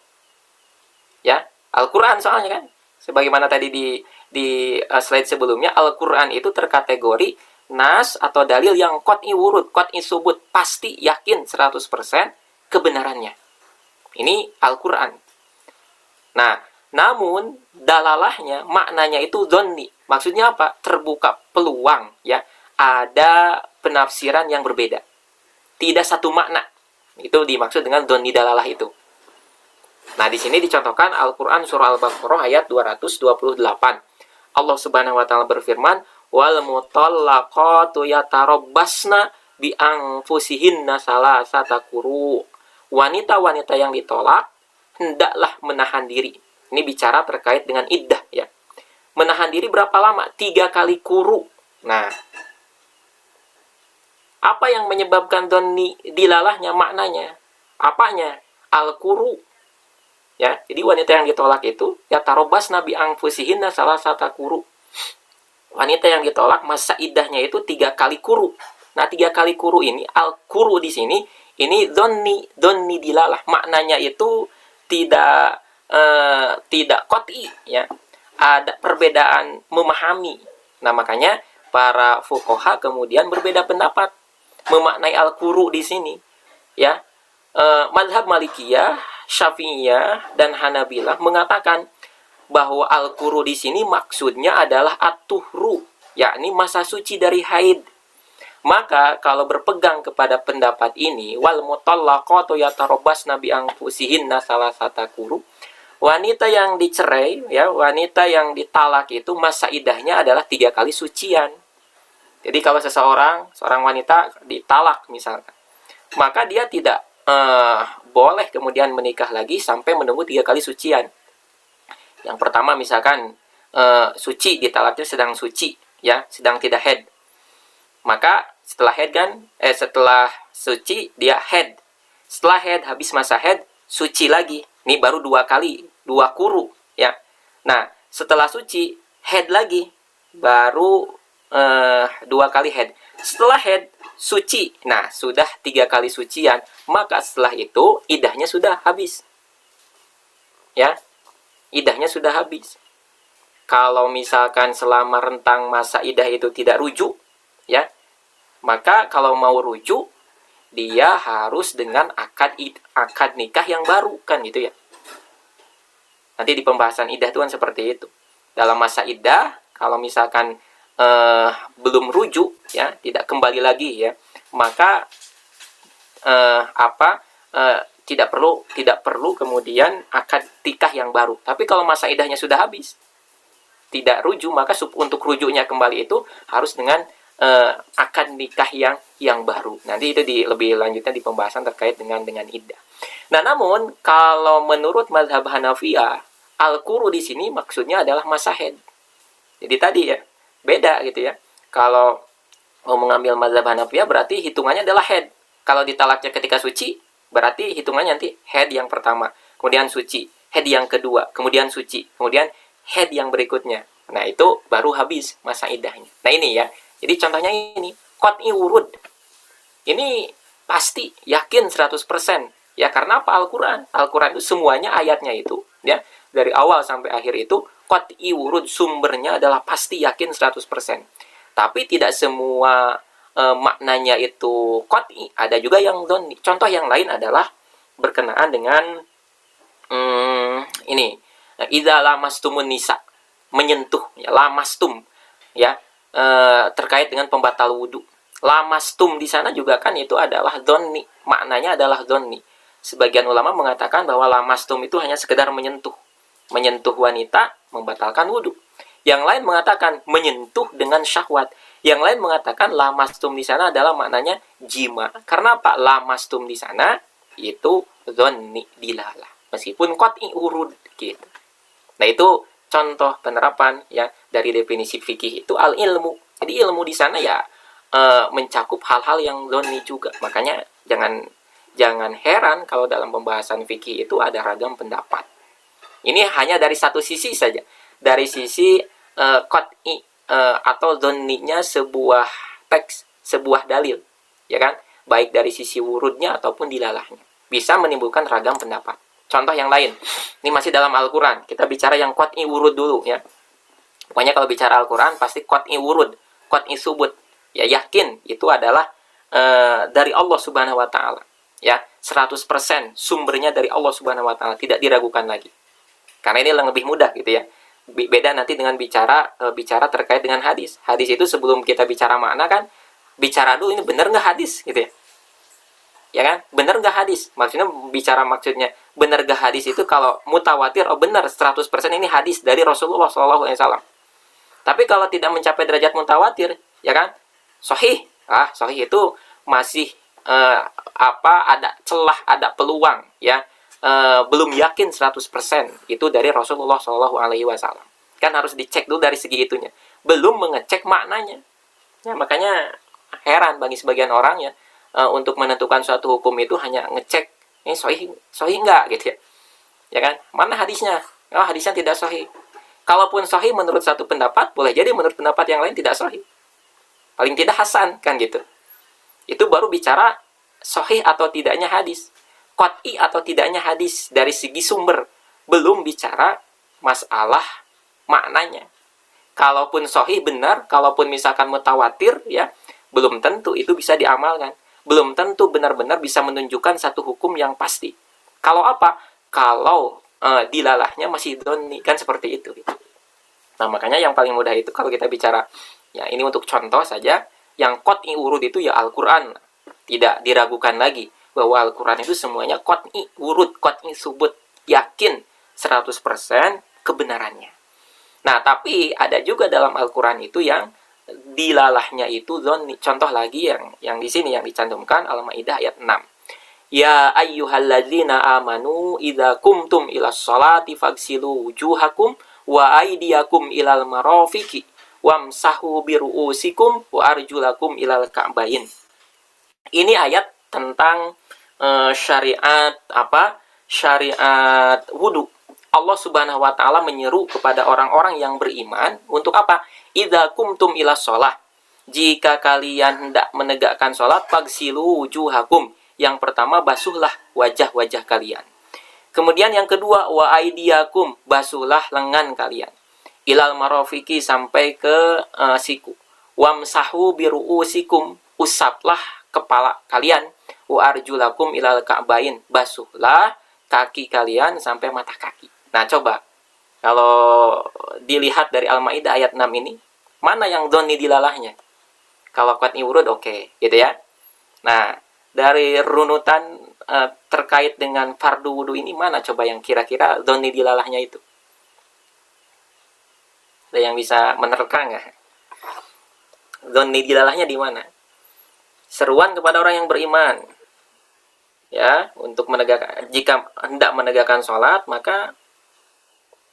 A: Ya, Al-Quran soalnya kan. Sebagaimana tadi di slide sebelumnya, Al-Quran itu terkategori nas atau dalil yang qat'i wurud, qat'i subut, pasti yakin 100% kebenarannya. Ini Al-Quran. Nah, namun dalalahnya, maknanya itu dhonni. Maksudnya apa? Terbuka peluang, ya. Ada penafsiran yang berbeda. Tidak satu makna. Itu dimaksud dengan dhonni dalalah itu. Nah, di sini dicontohkan Al-Quran surah Al-Baqarah ayat 228. Allah Subhanahu wa taala berfirman, "Wal mutallaqatu yatarabbasna bi anfusihinna salasata quru." Wanita-wanita yang ditolak hendaklah menahan diri. Ini bicara terkait dengan iddah, ya. Menahan diri berapa lama? 3 kali quru. Nah, apa yang menyebabkan dhonni dilalahnya, maknanya? Apanya? Al-quru. Ya, jadi wanita yang ditolak itu ya tarobas nabi angfusihinna salasata quru. Wanita yang ditolak masa iddahnya itu 3 kali quru. Nah, 3 kali quru ini, al-quru di sini ini dhonni dilalah. Maknanya itu tidak qat'i, ya. Ada perbedaan memahami. Nah, makanya para fuqaha kemudian berbeda pendapat memaknai al-quru di sini, ya. Mazhab Malikiyah, Syafi'iyah, dan Hanabilah mengatakan bahwa al-quru di sini maksudnya adalah at-tuhru, yakni masa suci dari haid. Maka kalau berpegang kepada pendapat ini, wal mutallaqatu yatarabbasna bi anfusihinna salasata quru, wanita yang dicerai, ya, wanita yang ditalak itu masa iddahnya adalah 3 kali sucian. Jadi kalau seorang wanita ditalak misalkan, maka dia tidak boleh kemudian menikah lagi sampai menunggu 3 kali sucian. Yang pertama misalkan suci, ditalaknya sedang suci, ya, sedang tidak haid. Maka setelah haid kan, setelah suci dia haid. Setelah haid, habis masa haid, suci lagi. Ini baru 2 kali, 2 quru, ya. Nah, setelah suci, haid lagi, baru 2 kali haid. Setelah haid, suci. Nah, sudah 3 kali sucian, maka setelah itu iddahnya sudah habis. Ya. Iddahnya sudah habis. Kalau misalkan selama rentang masa iddah itu tidak rujuk, ya, maka kalau mau rujuk dia harus dengan akad nikah yang baru, kan gitu, ya. Nanti di pembahasan iddah itu kan seperti itu. Dalam masa iddah, kalau misalkan belum rujuk, ya, tidak kembali lagi, ya, maka tidak perlu kemudian akad nikah yang baru. Tapi kalau masa iddahnya sudah habis, tidak rujuk, maka untuk rujuknya kembali itu harus dengan akad nikah yang baru. Nanti itu lebih lanjutnya di pembahasan terkait dengan iddah. Nah, namun kalau menurut mazhab Hanafiyah, al-quru di sini maksudnya adalah masa haid. Jadi tadi ya, beda gitu ya. Kalau mau mengambil mazhab Hanafiyah berarti hitungannya adalah haid. Kalau ditalaknya ketika suci, berarti hitungannya nanti haid yang pertama, kemudian suci, haid yang kedua, kemudian suci, kemudian haid yang berikutnya. Nah, itu baru habis masa iddahnya. Nah, ini ya. Jadi contohnya ini, qat'i wurud. Ini pasti, yakin 100%. Ya, karena apa? Al-Quran. Al-Quran itu semuanya ayatnya itu, ya, dari awal sampai akhir itu, qat'i wurud, sumbernya adalah pasti, yakin 100%. Tapi tidak semua maknanya itu qat'i. Ada juga yang dhonni. Contoh yang lain adalah berkenaan dengan ini. Idza lamastumun nisa. Menyentuh, ya, lamastum. Ya, terkait dengan pembatal wudhu. Lamastum di sana juga kan itu adalah dhonni, maknanya adalah dhonni. Sebagian ulama mengatakan bahwa lamastum itu hanya sekedar menyentuh wanita membatalkan wudhu. Yang lain mengatakan menyentuh dengan syahwat. Yang lain mengatakan lamastum di sana adalah maknanya jima. Karena apa? Lamastum di sana itu dhonni, dilalah. Meskipun qat'i urud gitu. Nah, itu contoh penerapan ya dari definisi fikih itu al-ilmu. Jadi ilmu di sana ya mencakup hal-hal yang dhonni juga. Makanya jangan heran kalau dalam pembahasan fikih itu ada ragam pendapat. Ini hanya dari satu sisi saja. Dari sisi qat'i atau dhonninya sebuah teks, sebuah dalil, ya kan? Baik dari sisi wurudnya ataupun dilalahnya. Bisa menimbulkan ragam pendapat. Contoh yang lain, ini masih dalam Al-Quran. Kita bicara yang qat'i wurud dulu ya. Pokoknya kalau bicara Al-Quran pasti qat'i wurud, qat'i subut. Ya, yakin itu adalah dari Allah Subhanahu wa taala. Ya, 100% sumbernya dari Allah Subhanahu wa taala, tidak diragukan lagi. Karena ini lebih mudah gitu ya. Beda nanti dengan bicara terkait dengan hadis. Hadis itu sebelum kita bicara makna kan bicara dulu ini benar nggak hadis gitu ya. Ya kan? Benar nggak hadis? Maksudnya benar nggak hadis itu kalau mutawatir, oh benar 100% ini hadis dari Rasulullah SAW. Tapi kalau tidak mencapai derajat mutawatir, ya kan? Sahih. Sahih itu masih ada celah, ada peluang, ya. Belum yakin 100% itu dari Rasulullah SAW. Kan harus dicek dulu dari segi itunya. Belum mengecek maknanya. Ya, makanya heran bagi sebagian orang ya, untuk menentukan suatu hukum itu hanya ngecek ini sahih enggak gitu ya. Ya kan? Mana hadisnya? Hadisnya tidak sahih. Kalaupun sahih menurut satu pendapat, boleh jadi menurut pendapat yang lain tidak sahih. Paling tidak hasan kan gitu. Itu baru bicara sahih atau tidaknya hadis. Qat'i atau tidaknya hadis dari segi sumber. Belum bicara masalah maknanya. Kalaupun sahih benar, kalaupun misalkan mutawatir ya, belum tentu itu bisa diamalkan. Belum tentu benar-benar bisa menunjukkan satu hukum yang pasti. Kalau apa? Kalau dilalahnya masih dhonni, kan seperti itu. Nah, makanya yang paling mudah itu kalau kita bicara, ya ini untuk contoh saja, yang qat'i urud itu ya Al-Quran. Tidak diragukan lagi bahwa Al-Quran itu semuanya qat'i urud, qat'i subut, yakin 100% kebenarannya. Nah, tapi ada juga dalam Al-Quran itu yang dilalahnya itu dhonni. Contoh lagi yang di sini yang dicantumkan Al-Maidah ayat 6. Ya ayyuhalladzina amanu idza kumtum ilas sholati faghsilu wujuhakum wa aydiyakum ilal marafiqi wamsahu biru'usikum wa arjulakum ilal ka'bain. Ini ayat tentang syariat wudu. Allah Subhanahu wa taala menyeru kepada orang-orang yang beriman untuk apa? Idza kumtum ila shalah. Jika kalian hendak menegakkan salat, fagsilu wujuhakum. Yang pertama, basuhlah wajah-wajah kalian. Kemudian yang kedua, wa aidiyakum, basuhlah lengan kalian. Ilal marafiqi, sampai ke siku. Wamsahu biru'usikum, usaplah kepala kalian. Wa arjulakum ilal ka'bain, basuhlah kaki kalian sampai mata kaki. Nah, coba kalau dilihat dari Al-Maidah ayat 6 ini, mana yang dhonni dilalahnya? Kalau qat'i urud oke, gitu ya. Nah, dari runutan terkait dengan fardu wudu ini, mana coba yang kira-kira dhonni dilalahnya itu? Ada yang bisa menerka nggak? Dhonni dilalahnya di mana? Seruan kepada orang yang beriman. Ya, untuk menegakkan, jika hendak menegakkan sholat, maka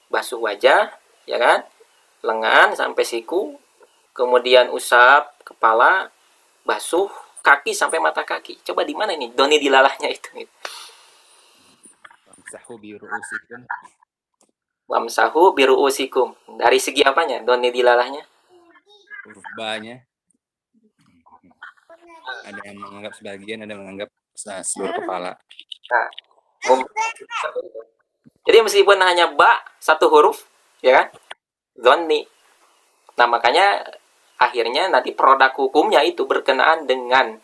A: basuh wajah, ya kan? Lengan sampai siku, kemudian usap kepala, basuh kaki sampai mata kaki. Coba di mana ini dhonni dilalahnya itu?
C: Wamsahu bi ru'usikum.
A: Wamsahu biru'usikum. Dari segi apanya dhonni dilalahnya?
C: Huruf ba-nya. Ada yang menganggap sebagian, ada yang menganggap seluruh kepala.
A: Nah, jadi meskipun hanya ba satu huruf, ya kan? Dhonni. Nah, makanya akhirnya nanti produk hukumnya itu berkenaan dengan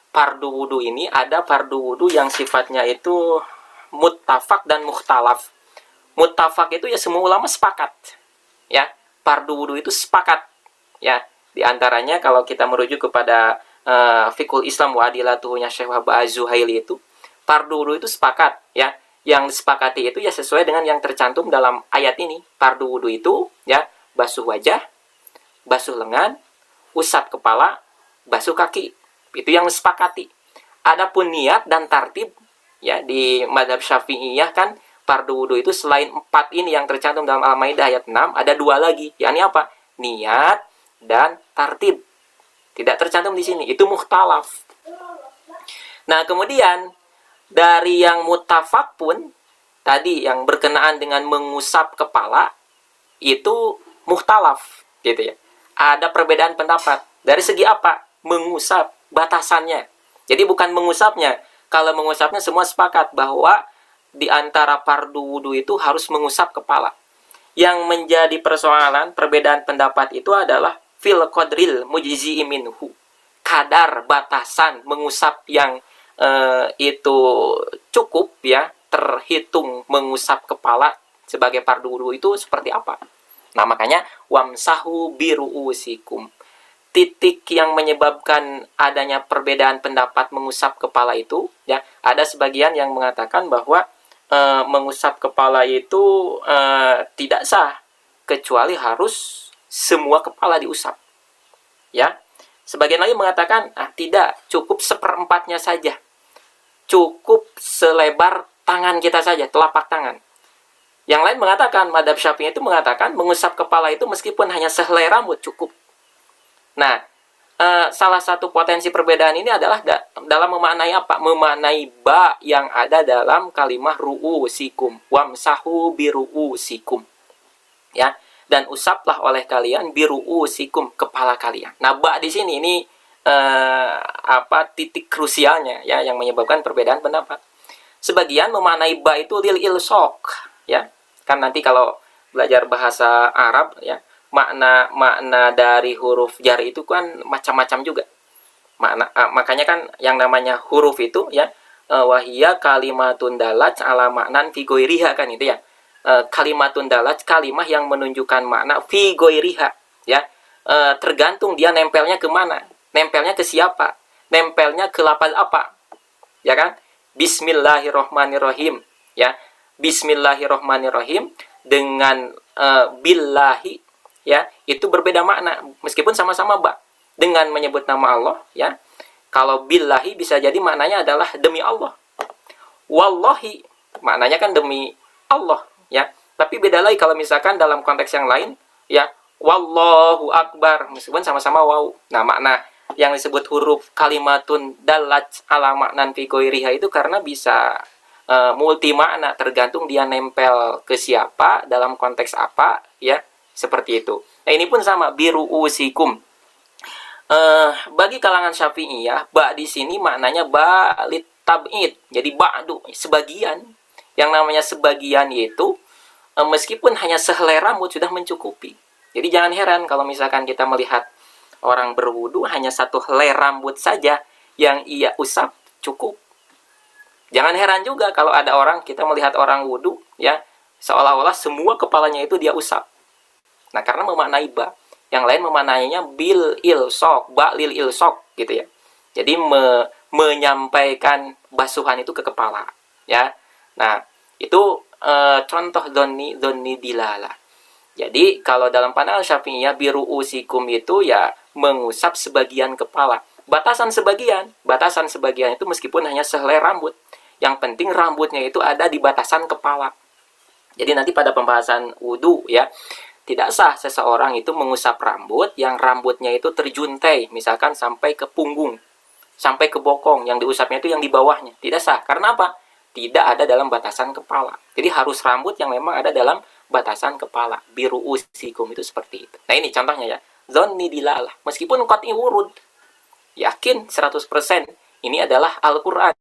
A: fardu wudu ini. Ada fardu wudu yang sifatnya itu muttafaq dan mukhtalaf. Muttafaq itu ya semua ulama sepakat, ya, fardu wudu itu sepakat, ya. Di antaranya kalau kita merujuk kepada Fiqhul Islam wa Adilatuhunya Syekh Wahab Az-Zuhaili itu, fardu wudu itu sepakat, ya. Yang disepakati itu ya sesuai dengan yang tercantum dalam ayat ini. Fardu wudu itu ya basuh wajah, basuh lengan, usap kepala, basuh kaki. Itu yang disepakati. Adapun niat dan tartib, ya, di mazhab Syafi'iyah kan fardu wudu itu selain 4 ini yang tercantum dalam Al-Maidah ayat 6, ada 2 lagi. Yakni apa? Niat dan tartib. Tidak tercantum di sini. Itu mukhtalaf. Nah, kemudian dari yang muttafaq pun tadi yang berkenaan dengan mengusap kepala itu mukhtalaf, gitu ya. Ada perbedaan pendapat. Dari segi apa? Mengusap, batasannya. Jadi bukan mengusapnya. Kalau mengusapnya semua sepakat bahwa di antara fardu wudu itu harus mengusap kepala. Yang menjadi persoalan perbedaan pendapat itu adalah fil qadril mujzi'i minhu. Kadar batasan mengusap yang itu cukup, ya, terhitung mengusap kepala sebagai fardu wudu itu seperti apa. Nah, makanya wamsahu biru'usikum. Titik yang menyebabkan adanya perbedaan pendapat mengusap kepala itu, ya, ada sebagian yang mengatakan bahwa mengusap kepala itu tidak sah kecuali harus semua kepala diusap, ya. Sebagian lagi mengatakan tidak, cukup seperempatnya saja, cukup selebar tangan kita saja, telapak tangan. Yang lain mengatakan, mazhab Syafi'i itu mengatakan mengusap kepala itu meskipun hanya sehelai rambut cukup. Nah, salah satu potensi perbedaan ini adalah dalam memaknai apa? Memaknai ba yang ada dalam kalimah ru'usikum. Wamsahu biru'usikum. Ya, dan usaplah oleh kalian biru'usikum, kepala kalian. Nah, ba di sini ini titik krusialnya, ya, yang menyebabkan perbedaan pendapat. Sebagian memaknai ba itu lil ilsaq, ya. Kan nanti kalau belajar bahasa Arab, ya, makna dari huruf jar itu kan macam-macam juga. Makanya kan yang namanya huruf itu, ya, wahia kalimatun dalat ala maknan fi ghairiha, kan itu, ya. Kalimatun dalat, kalimah yang menunjukkan makna fi ghairiha, ya. Tergantung dia nempelnya ke mana, nempelnya ke siapa, nempelnya ke lafaz apa, ya kan? Bismillahirrohmanirrohim, ya. Bismillahirrohmanirrohim dengan billahi, ya, itu berbeda makna meskipun sama-sama ba. Dengan menyebut nama Allah, ya, kalau billahi bisa jadi maknanya adalah demi Allah. Wallahi maknanya kan demi Allah, ya. Tapi beda lagi kalau misalkan dalam konteks yang lain, ya, wallahu akbar meskipun sama-sama waw. Nah, makna yang disebut huruf kalimatun dalat ala maknan fi ghairiha itu karena bisa multi makna, tergantung dia nempel ke siapa dalam konteks apa, ya, seperti itu. Nah, ini pun sama biru'usikum. Bagi kalangan Syafi'iyah, ba di sini maknanya ba litab'id. Jadi ba'du, sebagian. Yang namanya sebagian yaitu meskipun hanya sehelai rambut sudah mencukupi. Jadi jangan heran kalau misalkan kita melihat orang berwudu hanya satu helai rambut saja yang ia usap cukup. Jangan heran juga kalau ada orang, kita melihat orang wudu, ya, seolah-olah semua kepalanya itu dia usap. Nah, karena memaknai ba. Yang lain memaknainya bil ilsok, ba lil ilsok, gitu, ya. Jadi menyampaikan basuhan itu ke kepala, ya. Nah, Itu contoh donni dilalah. Jadi kalau dalam pandangan Syafi'iyah biru'usikum itu ya mengusap sebagian kepala. Batasan sebagian itu meskipun hanya sehelai rambut. Yang penting rambutnya itu ada di batasan kepala. Jadi nanti pada pembahasan wudu ya, tidak sah seseorang itu mengusap rambut yang rambutnya itu terjuntai, misalkan sampai ke punggung, sampai ke bokong, yang diusapnya itu yang di bawahnya. Tidak sah. Karena apa? Tidak ada dalam batasan kepala. Jadi harus rambut yang memang ada dalam batasan kepala. Biru'usikum itu seperti itu. Nah ini contohnya ya. Zonni dilalah. Meskipun qat'i wurud. Yakin 100% ini adalah Al-Quran.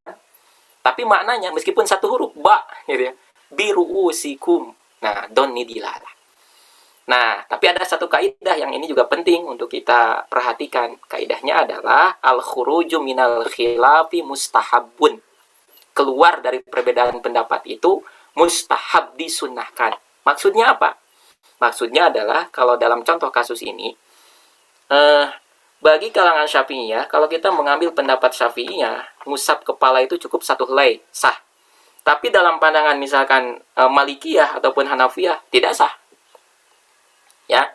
A: Tapi maknanya meskipun satu huruf ba gitu ya. Biru'usikum. Nah, donni dilalah. Nah, tapi ada satu kaidah yang ini juga penting untuk kita perhatikan. Kaidahnya adalah al-khuruju minal khilafi mustahabun. Keluar dari perbedaan pendapat itu mustahab, disunnahkan. Maksudnya apa? Maksudnya adalah kalau dalam contoh kasus ini, bagi kalangan Syafi'iyah, kalau kita mengambil pendapat Syafi'iyah, ngusap kepala itu cukup satu helai, sah. Tapi dalam pandangan misalkan Malikiyah ataupun Hanafiyah, tidak sah. Ya,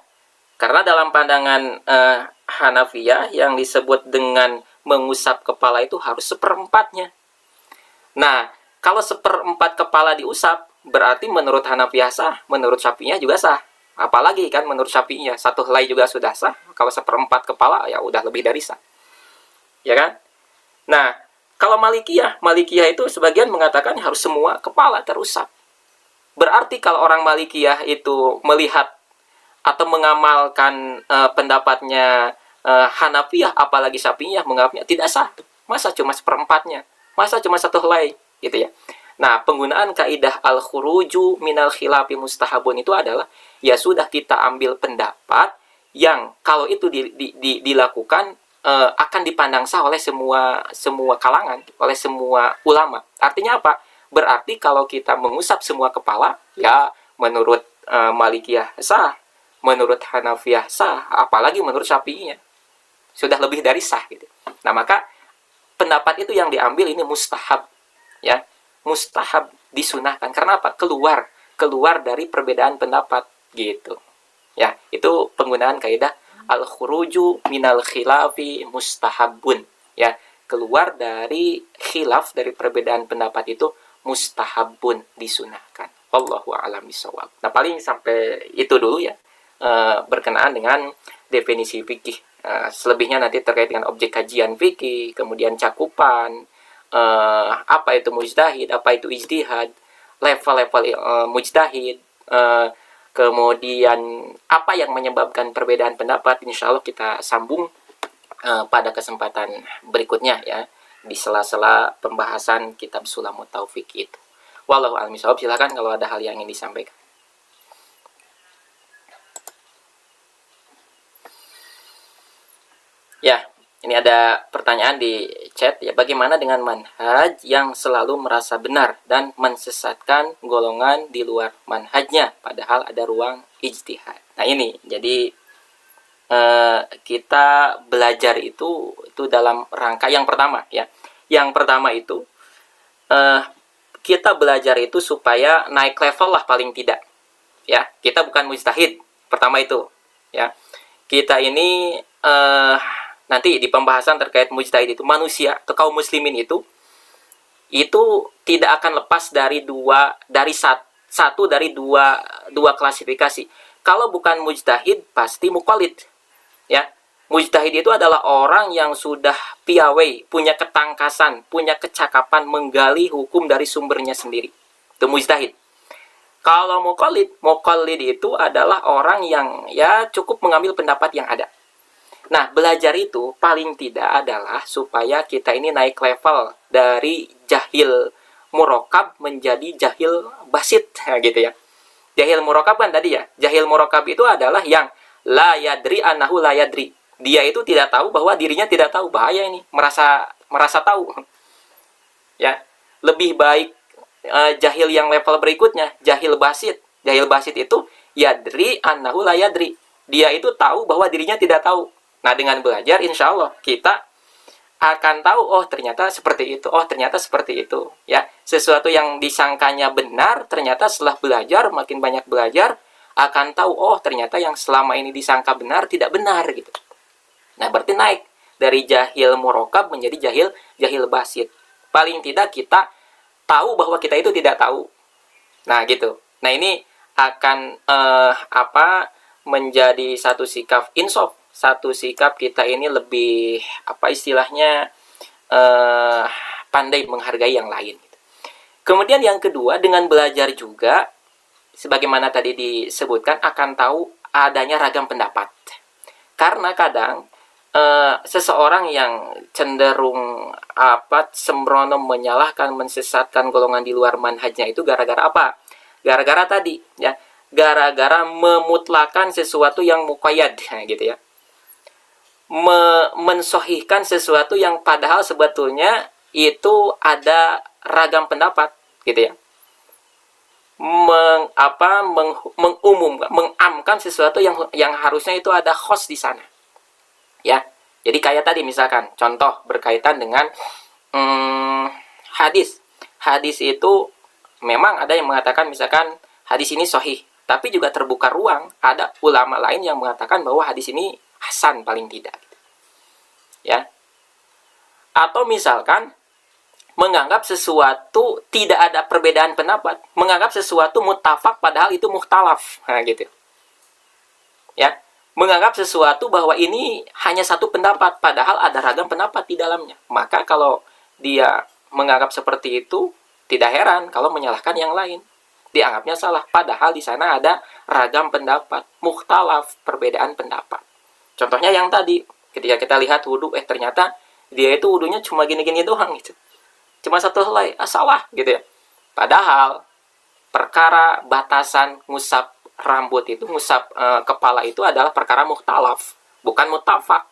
A: karena dalam pandangan Hanafiyah yang disebut dengan mengusap kepala itu harus seperempatnya. Nah, kalau seperempat kepala diusap, berarti menurut Hanafiyah sah, menurut Syafi'iyah juga sah. Apalagi kan menurut Syafi'iyah, satu helai juga sudah sah. Kalau seperempat kepala, ya udah lebih dari sah. Ya kan? Nah, kalau Malikiyah itu sebagian mengatakan harus semua kepala terusap. Berarti kalau orang Malikiyah itu melihat atau mengamalkan pendapatnya Hanafiyah, apalagi Syafi'iyah menganggapnya tidak sah. Masa cuma seperempatnya? Masa cuma satu helai? Gitu ya. Nah, penggunaan kaidah al-khuruju minal khilafi mustahabun itu adalah ya sudah kita ambil pendapat yang kalau itu dilakukan akan dipandang sah oleh semua kalangan, oleh semua ulama. Artinya apa? Berarti kalau kita mengusap semua kepala, ya menurut Malikiyah sah, menurut Hanafiyah sah, apalagi menurut Syafi'iyah sudah lebih dari sah gitu. Nah, maka pendapat itu yang diambil ini mustahab, ya. Mustahab, disunahkan. Karena apa? Keluar dari perbedaan pendapat gitu. Ya, itu penggunaan kaidah al-khuruju minal khilafi mustahabun. Ya, keluar dari khilaf, dari perbedaan pendapat itu mustahabun, disunahkan. Wallahu a'lam bishawab. Nah, paling sampai itu dulu ya. Berkenaan dengan definisi fikih. Selebihnya nanti terkait dengan objek kajian fikih, kemudian cakupan, apa itu mujtahid, apa itu ijtihad, level-level mujtahid, kemudian apa yang menyebabkan perbedaan pendapat, insya Allah kita sambung pada kesempatan berikutnya ya, di sela-sela pembahasan kitab Sulamut Taufik itu. Wallahu a'lam bishawab. Silakan kalau ada hal yang ingin disampaikan. Ya, ini ada pertanyaan di chat ya, bagaimana dengan manhaj yang selalu merasa benar dan mensesatkan golongan di luar manhajnya padahal ada ruang ijtihad. Nah, ini jadi kita belajar itu dalam rangka yang pertama ya. Yang pertama itu kita belajar itu supaya naik level lah paling tidak. Ya, kita bukan mujtahid. Pertama itu ya. Kita ini nanti di pembahasan terkait mujtahid itu, manusia atau kaum muslimin itu tidak akan lepas dari satu dari dua klasifikasi. Kalau bukan mujtahid pasti muqallid. Ya, mujtahid itu adalah orang yang sudah piawai, punya ketangkasan, punya kecakapan menggali hukum dari sumbernya sendiri. Itu mujtahid. Kalau muqallid itu adalah orang yang ya cukup mengambil pendapat yang ada. Nah, belajar itu paling tidak adalah supaya kita ini naik level dari jahil murokab menjadi jahil basit, gitu ya. Jahil murokab kan tadi ya, jahil murokab itu adalah yang la yadri annahu la yadri. Dia itu tidak tahu bahwa dirinya tidak tahu. Bahaya ini, merasa tahu. Ya, lebih baik jahil yang level berikutnya, jahil basit. Jahil basit itu yadri annahu la yadri. Dia itu tahu bahwa dirinya tidak tahu. Nah, dengan belajar insya Allah kita akan tahu, oh ternyata seperti itu, oh ternyata seperti itu, ya. Sesuatu yang disangkanya benar, ternyata setelah belajar, makin banyak belajar, akan tahu, oh ternyata yang selama ini disangka benar, tidak benar, gitu. Nah, berarti naik dari jahil murokab menjadi jahil basit. Paling tidak kita tahu bahwa kita itu tidak tahu. Nah, gitu. Nah, ini akan menjadi satu sikap insaf, satu sikap kita ini lebih istilahnya pandai menghargai yang lain. Kemudian yang kedua, dengan belajar juga, sebagaimana tadi disebutkan, akan tahu adanya ragam pendapat. Karena kadang seseorang yang cenderung sembrono menyalahkan, mensesatkan golongan di luar manhajnya itu gara-gara apa? Gara-gara tadi, ya, gara-gara memutlakan sesuatu yang muqayyad, gitu ya. Mensohihkan sesuatu yang padahal sebetulnya itu ada ragam pendapat, gitu ya. Mengamkan sesuatu yang harusnya itu ada khos di sana, ya. Jadi kayak tadi misalkan contoh berkaitan dengan hadis itu memang ada yang mengatakan misalkan hadis ini sahih, tapi juga terbuka ruang ada ulama lain yang mengatakan bahwa hadis ini hasan paling tidak, ya. Atau misalkan menganggap sesuatu tidak ada perbedaan pendapat, menganggap sesuatu muttafaq padahal itu mukhtalaf, nah gitu, ya. Menganggap sesuatu bahwa ini hanya satu pendapat padahal ada ragam pendapat di dalamnya. Maka kalau dia menganggap seperti itu, tidak heran kalau menyalahkan yang lain, dianggapnya salah padahal di sana ada ragam pendapat, mukhtalaf, perbedaan pendapat. Contohnya yang tadi, ketika kita lihat wudhu, ternyata dia itu wudhunya cuma gini-gini doang gitu, cuma satu helai, salah gitu ya. Padahal perkara batasan ngusap rambut itu, ngusap kepala itu adalah perkara mukhtalaf, bukan muttafaq.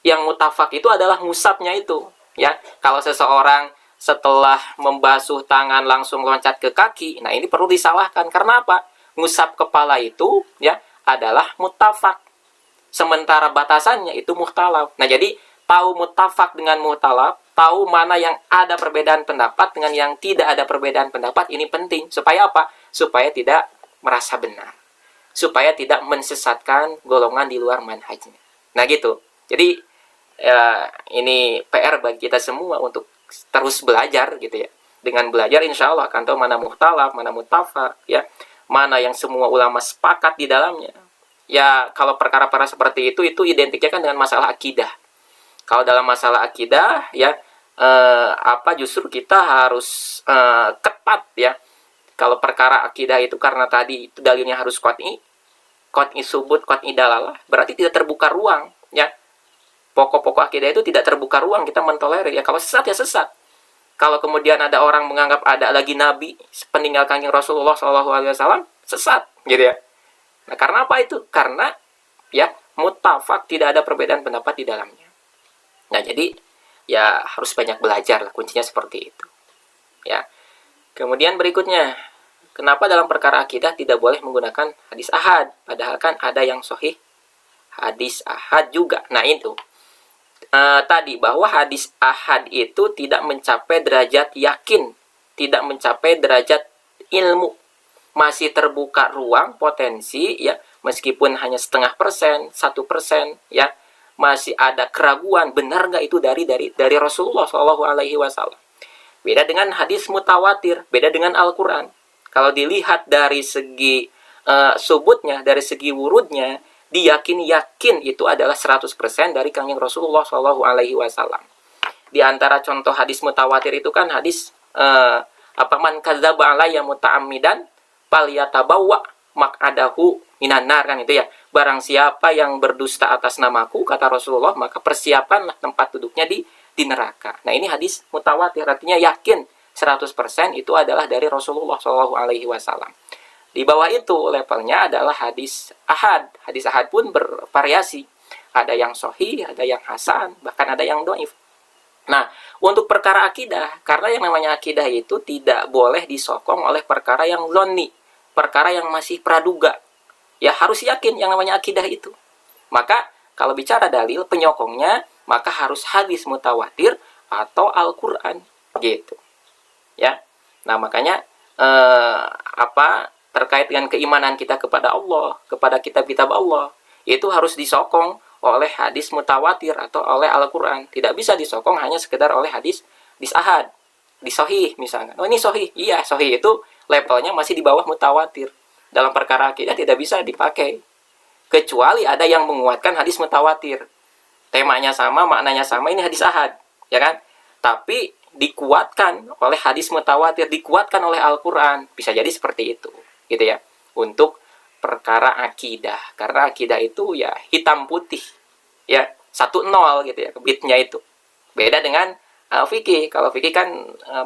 A: Yang muttafaq itu adalah ngusapnya itu, ya. Kalau seseorang setelah membasuh tangan langsung loncat ke kaki, nah ini perlu disalahkan. Karena apa? Ngusap kepala itu, ya, adalah muttafaq, sementara batasannya itu mukhtalaf. Nah, jadi tahu muttafaq dengan mukhtalaf, tahu mana yang ada perbedaan pendapat dengan yang tidak ada perbedaan pendapat, ini penting. Supaya apa? Supaya tidak merasa benar, supaya tidak mensesatkan golongan di luar manhajnya. Nah gitu. Jadi ini PR bagi kita semua untuk terus belajar gitu ya. Dengan belajar insya Allah akan tahu mana mukhtalaf, mana muttafaq, ya, mana yang semua ulama sepakat di dalamnya. Ya, kalau perkara-perkara seperti itu identiknya kan dengan masalah akidah. Kalau dalam masalah akidah, ya, justru kita harus ketat, ya. Kalau perkara akidah itu karena tadi itu dalilnya harus qat'i subut, qat'i dalalah, berarti tidak terbuka ruang, ya. Pokok-pokok akidah itu tidak terbuka ruang kita mentolerir, ya. Kalau sesat ya sesat. Kalau kemudian ada orang menganggap ada lagi nabi peninggal kanjeng Rasulullah SAW, sesat, gitu ya. Nah, karena apa itu? Karena ya muttafaq, tidak ada perbedaan pendapat di dalamnya. Nah, jadi ya harus banyak belajar lah, kuncinya seperti itu, ya. Kemudian berikutnya, kenapa dalam perkara akidah tidak boleh menggunakan hadis ahad? Padahal kan ada yang sahih hadis ahad juga. Nah itu tadi bahwa hadis ahad itu tidak mencapai derajat yakin, tidak mencapai derajat ilmu, masih terbuka ruang potensi, ya, meskipun hanya 0,5%, 1%, ya, masih ada keraguan benar nggak itu dari Rasulullah SAW. Beda dengan hadis mutawatir, beda dengan Al-Quran. Kalau dilihat dari segi subutnya, dari segi wurudnya, yakin itu adalah 100% dari kanjeng Rasulullah SAW. Di antara contoh hadis mutawatir itu kan hadis man kadzdzaba alayya muta'ammidan falyatabawwa maq'adahu minan nar, kan itu ya. Barang siapa yang berdusta atas namaku, kata Rasulullah, maka persiapkanlah tempat duduknya di neraka. Nah, ini hadis mutawatir, artinya yakin 100% itu adalah dari Rasulullah SAW. Di bawah itu levelnya adalah hadis ahad. Hadis ahad pun bervariasi. Ada yang sahih, ada yang hasan, bahkan ada yang dhaif. Nah, untuk perkara akidah, karena yang namanya akidah itu tidak boleh disokong oleh perkara yang zonni, perkara yang masih praduga. Ya, harus yakin yang namanya akidah itu. Maka, kalau bicara dalil, penyokongnya maka harus hadis mutawatir atau Al-Qur'an gitu. Ya. Nah, makanya terkait dengan keimanan kita kepada Allah, kepada kitab-kitab Allah, itu harus disokong oleh hadis mutawatir atau oleh Al-Qur'an. Tidak bisa disokong hanya sekedar oleh hadis ahad, di sahih misalnya. Oh, ini sahih. Iya, sahih itu levelnya masih di bawah mutawatir. Dalam perkara akidah tidak bisa dipakai. Kecuali ada yang menguatkan hadis mutawatir. Temanya sama, maknanya sama, ini hadis ahad, ya kan? Tapi dikuatkan oleh hadis mutawatir, dikuatkan oleh Al-Qur'an. Bisa jadi seperti itu, gitu ya. Untuk perkara akidah. Karena akidah itu ya hitam putih. Ya, 1-0 gitu ya, bitnya itu. Beda dengan fikih. Kalau fikih kan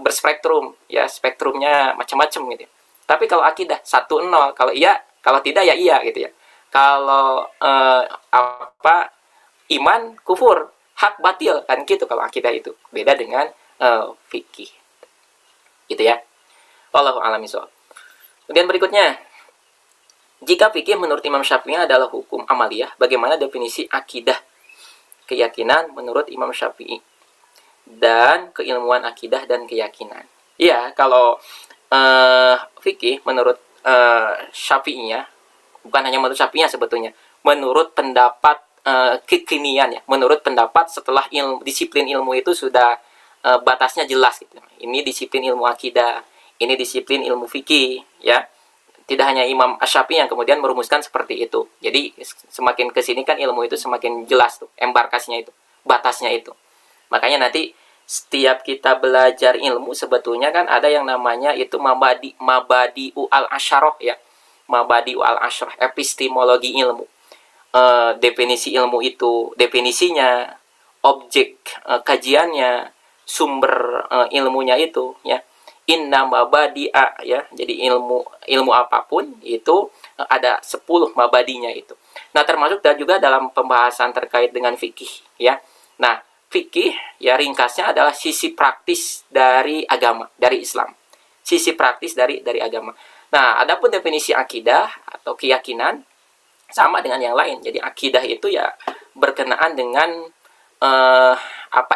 A: berspektrum, ya spektrumnya macam-macam gitu. Tapi kalau akidah 1-0, kalau iya, kalau tidak ya iya gitu ya. Kalau iman, kufur, hak, batil, kan gitu kalau akidah itu. Beda dengan fikih. Gitu ya. Wallahu a'lam bishawab. Kemudian berikutnya, jika fikih menurut Imam Syafi'i adalah hukum amaliyah, bagaimana definisi akidah? Keyakinan menurut Imam Syafi'i dan keilmuan akidah dan keyakinan. Ya, kalau fikih menurut Syafi'iyah, bukan hanya menurut Syafi'iyah sebetulnya, menurut pendapat kekinian ya, menurut pendapat setelah disiplin ilmu itu sudah batasnya jelas gitu. Ini disiplin ilmu akidah, ini disiplin ilmu fikih ya. Tidak hanya Imam Asy-Syafi'i yang kemudian merumuskan seperti itu. Jadi semakin ke sini kan ilmu itu semakin jelas tuh, embarkasinya itu, batasnya itu. Makanya nanti setiap kita belajar ilmu sebetulnya kan ada yang namanya itu mabadi'u al-asyarah ya. Mabadi'u al-asyarah, epistemologi ilmu. Definisi ilmu itu, definisinya, objek kajiannya, sumber ilmunya itu ya. Inna mabadi'a ya. Jadi ilmu apapun itu ada 10 mabadinya itu. Nah, termasuk juga dalam pembahasan terkait dengan fikih ya. Nah, fikih ya ringkasnya adalah sisi praktis dari agama, dari Islam. Sisi praktis dari agama. Nah, adapun definisi akidah atau keyakinan sama dengan yang lain. Jadi akidah itu ya berkenaan dengan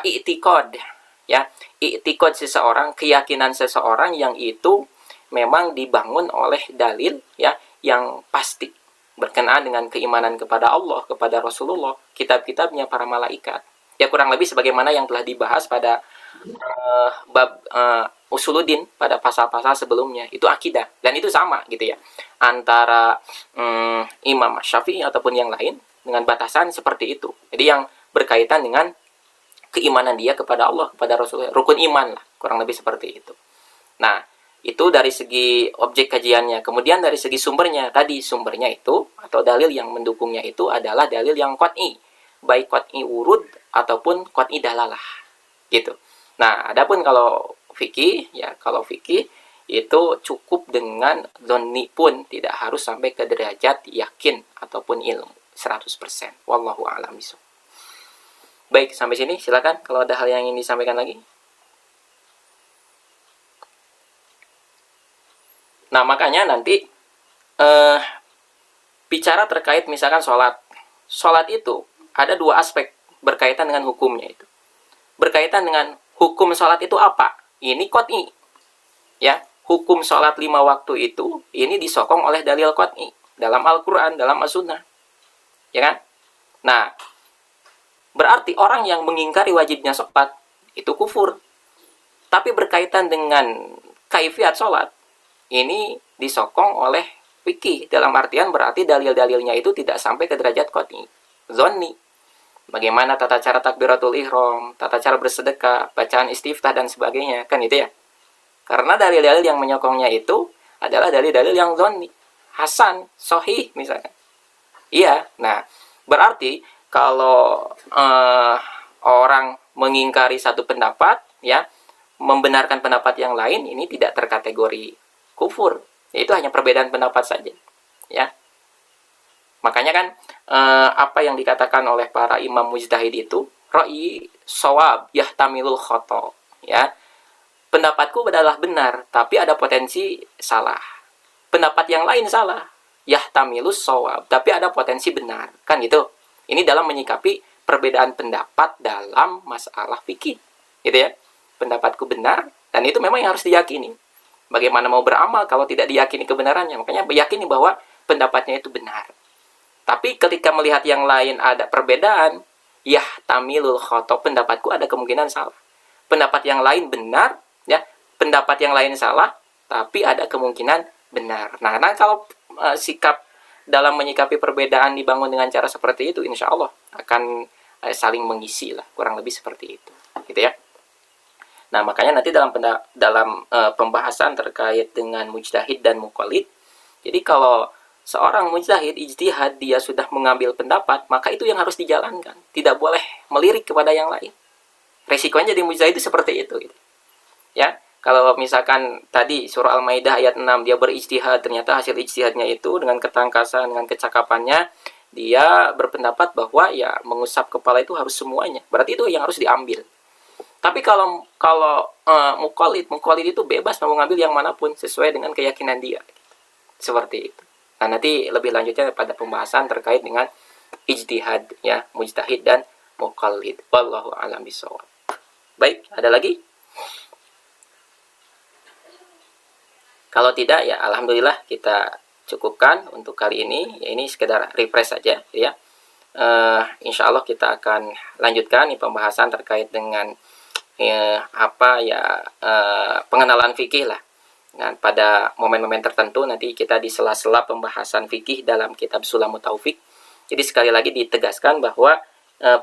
A: i'tiqad ya. I'tiqad seseorang, keyakinan seseorang yang itu memang dibangun oleh dalil ya yang pasti berkenaan dengan keimanan kepada Allah, kepada Rasulullah, kitab-kitabnya, para malaikat. Ya kurang lebih sebagaimana yang telah dibahas pada bab usuluddin pada pasal-pasal sebelumnya. Itu akidah dan itu sama gitu ya. Antara Imam Syafi'i ataupun yang lain dengan batasan seperti itu. Jadi yang berkaitan dengan keimanan dia kepada Allah, kepada Rasulullah, rukun iman lah, kurang lebih seperti itu. Nah, itu dari segi objek kajiannya. Kemudian dari segi sumbernya, tadi sumbernya itu atau dalil yang mendukungnya itu adalah dalil yang qat'i, baik qat'i wurud ataupun qat'i dalalah. Gitu. Nah, adapun kalau fikih ya, kalau fikih itu cukup dengan dzanni pun tidak harus sampai ke derajat yakin ataupun ilmu 100%. Wallahu a'lam bishawab. Baik, sampai sini silakan kalau ada hal yang ingin disampaikan lagi. Nah, makanya nanti bicara terkait misalkan sholat. Sholat itu ada 2 aspek berkaitan dengan hukumnya itu. Berkaitan dengan hukum sholat itu apa? Ini qat'i. Ya, hukum sholat 5 waktu itu ini disokong oleh dalil qat'i dalam Al-Qur'an, dalam As-Sunnah. Ya kan? Nah, berarti orang yang mengingkari wajibnya sholat itu kufur. Tapi berkaitan dengan kaifiat sholat, ini disokong oleh fikih. Dalam artian berarti dalil-dalilnya itu tidak sampai ke derajat qat'i, dzanni. Bagaimana tata cara takbiratul ihram, tata cara bersedekah, bacaan istiftah dan sebagainya, kan itu ya. Karena dalil-dalil yang menyokongnya itu adalah dalil-dalil yang dzanni, hasan, sahih misalkan. Iya, nah berarti kalau orang mengingkari satu pendapat ya, membenarkan pendapat yang lain, ini tidak terkategori kufur. Itu hanya perbedaan pendapat saja ya. Makanya kan apa yang dikatakan oleh para imam mujtahid itu, ra'yi shawab yahtamilul khata ya. Pendapatku adalah benar, tapi ada potensi salah. Pendapat yang lain salah, yahtamilus shawab, tapi ada potensi benar, kan gitu. Ini dalam menyikapi perbedaan pendapat dalam masalah fikih, gitu ya. Pendapatku benar, dan itu memang yang harus diyakini. Bagaimana mau beramal kalau tidak diyakini kebenarannya? Makanya meyakini bahwa pendapatnya itu benar. Tapi ketika melihat yang lain ada perbedaan, ya tamilul khoto, pendapatku ada kemungkinan salah. Pendapat yang lain benar, ya, pendapat yang lain salah, tapi ada kemungkinan benar. Nah kalau sikap dalam menyikapi perbedaan dibangun dengan cara seperti itu, insya Allah akan saling mengisi lah, kurang lebih seperti itu, gitu ya. Nah makanya nanti dalam pembahasan terkait dengan mujtahid dan muqallid, jadi kalau seorang mujtahid ijtihad, dia sudah mengambil pendapat, maka itu yang harus dijalankan, tidak boleh melirik kepada yang lain. Resikonya jadi mujtahid itu seperti itu, gitu. Ya, kalau misalkan tadi surah Al-Maidah ayat 6 dia berijtihad, ternyata hasil ijtihadnya itu dengan ketangkasan, dengan kecakapannya, dia berpendapat bahwa ya mengusap kepala itu harus semuanya, berarti itu yang harus diambil. Tapi kalau muqallid itu bebas mau ngambil yang manapun sesuai dengan keyakinan dia, seperti itu. Nah nanti lebih lanjutnya pada pembahasan terkait dengan ijtihad, ya, mujtahid dan muqallid. Wallahu a'lam bishawab. Baik, ada lagi? Kalau tidak, ya alhamdulillah kita cukupkan untuk kali ini. Ya, ini sekedar refresh saja, ya. Insya Allah kita akan lanjutkan pembahasan terkait dengan pengenalan fikih lah. Nah, pada momen-momen tertentu nanti kita di sela-sela pembahasan fikih dalam kitab Sulamut Taufik. Jadi sekali lagi ditegaskan bahwa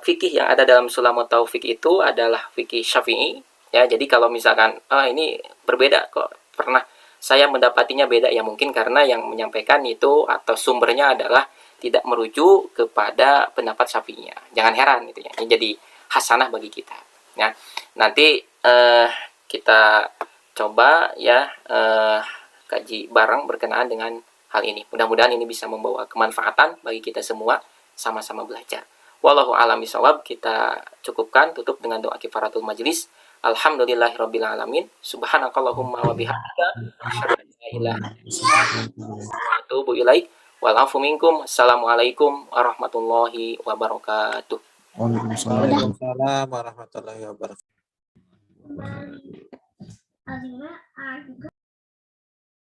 A: fikih yang ada dalam Sulamut Taufik itu adalah fikih Syafi'i, ya. Jadi kalau misalkan ini berbeda kok, pernah saya mendapatinya beda, ya mungkin karena yang menyampaikan itu atau sumbernya adalah tidak merujuk kepada pendapat Syafi'inya. Jangan heran gitu ya. Ini jadi hasanah bagi kita. Ya, nanti kita coba ya kaji bareng berkenaan dengan hal ini. Mudah-mudahan ini bisa membawa kemanfaatan bagi kita semua, sama-sama belajar. Wallahu a'lam bishawab. Kita cukupkan, tutup dengan doa kifaratul majlis. Alhamdulillahirabbil alamin. Subhanakallahumma wa bihamdika asyhadu an la ilaha illa anta wa atubu ilaik. Wal afu minkum. Assalamualaikum warahmatullahi wabarakatuh.
B: Waalaikumsalam.
C: Waalaikumsalam warahmatullahi wabarakatuh.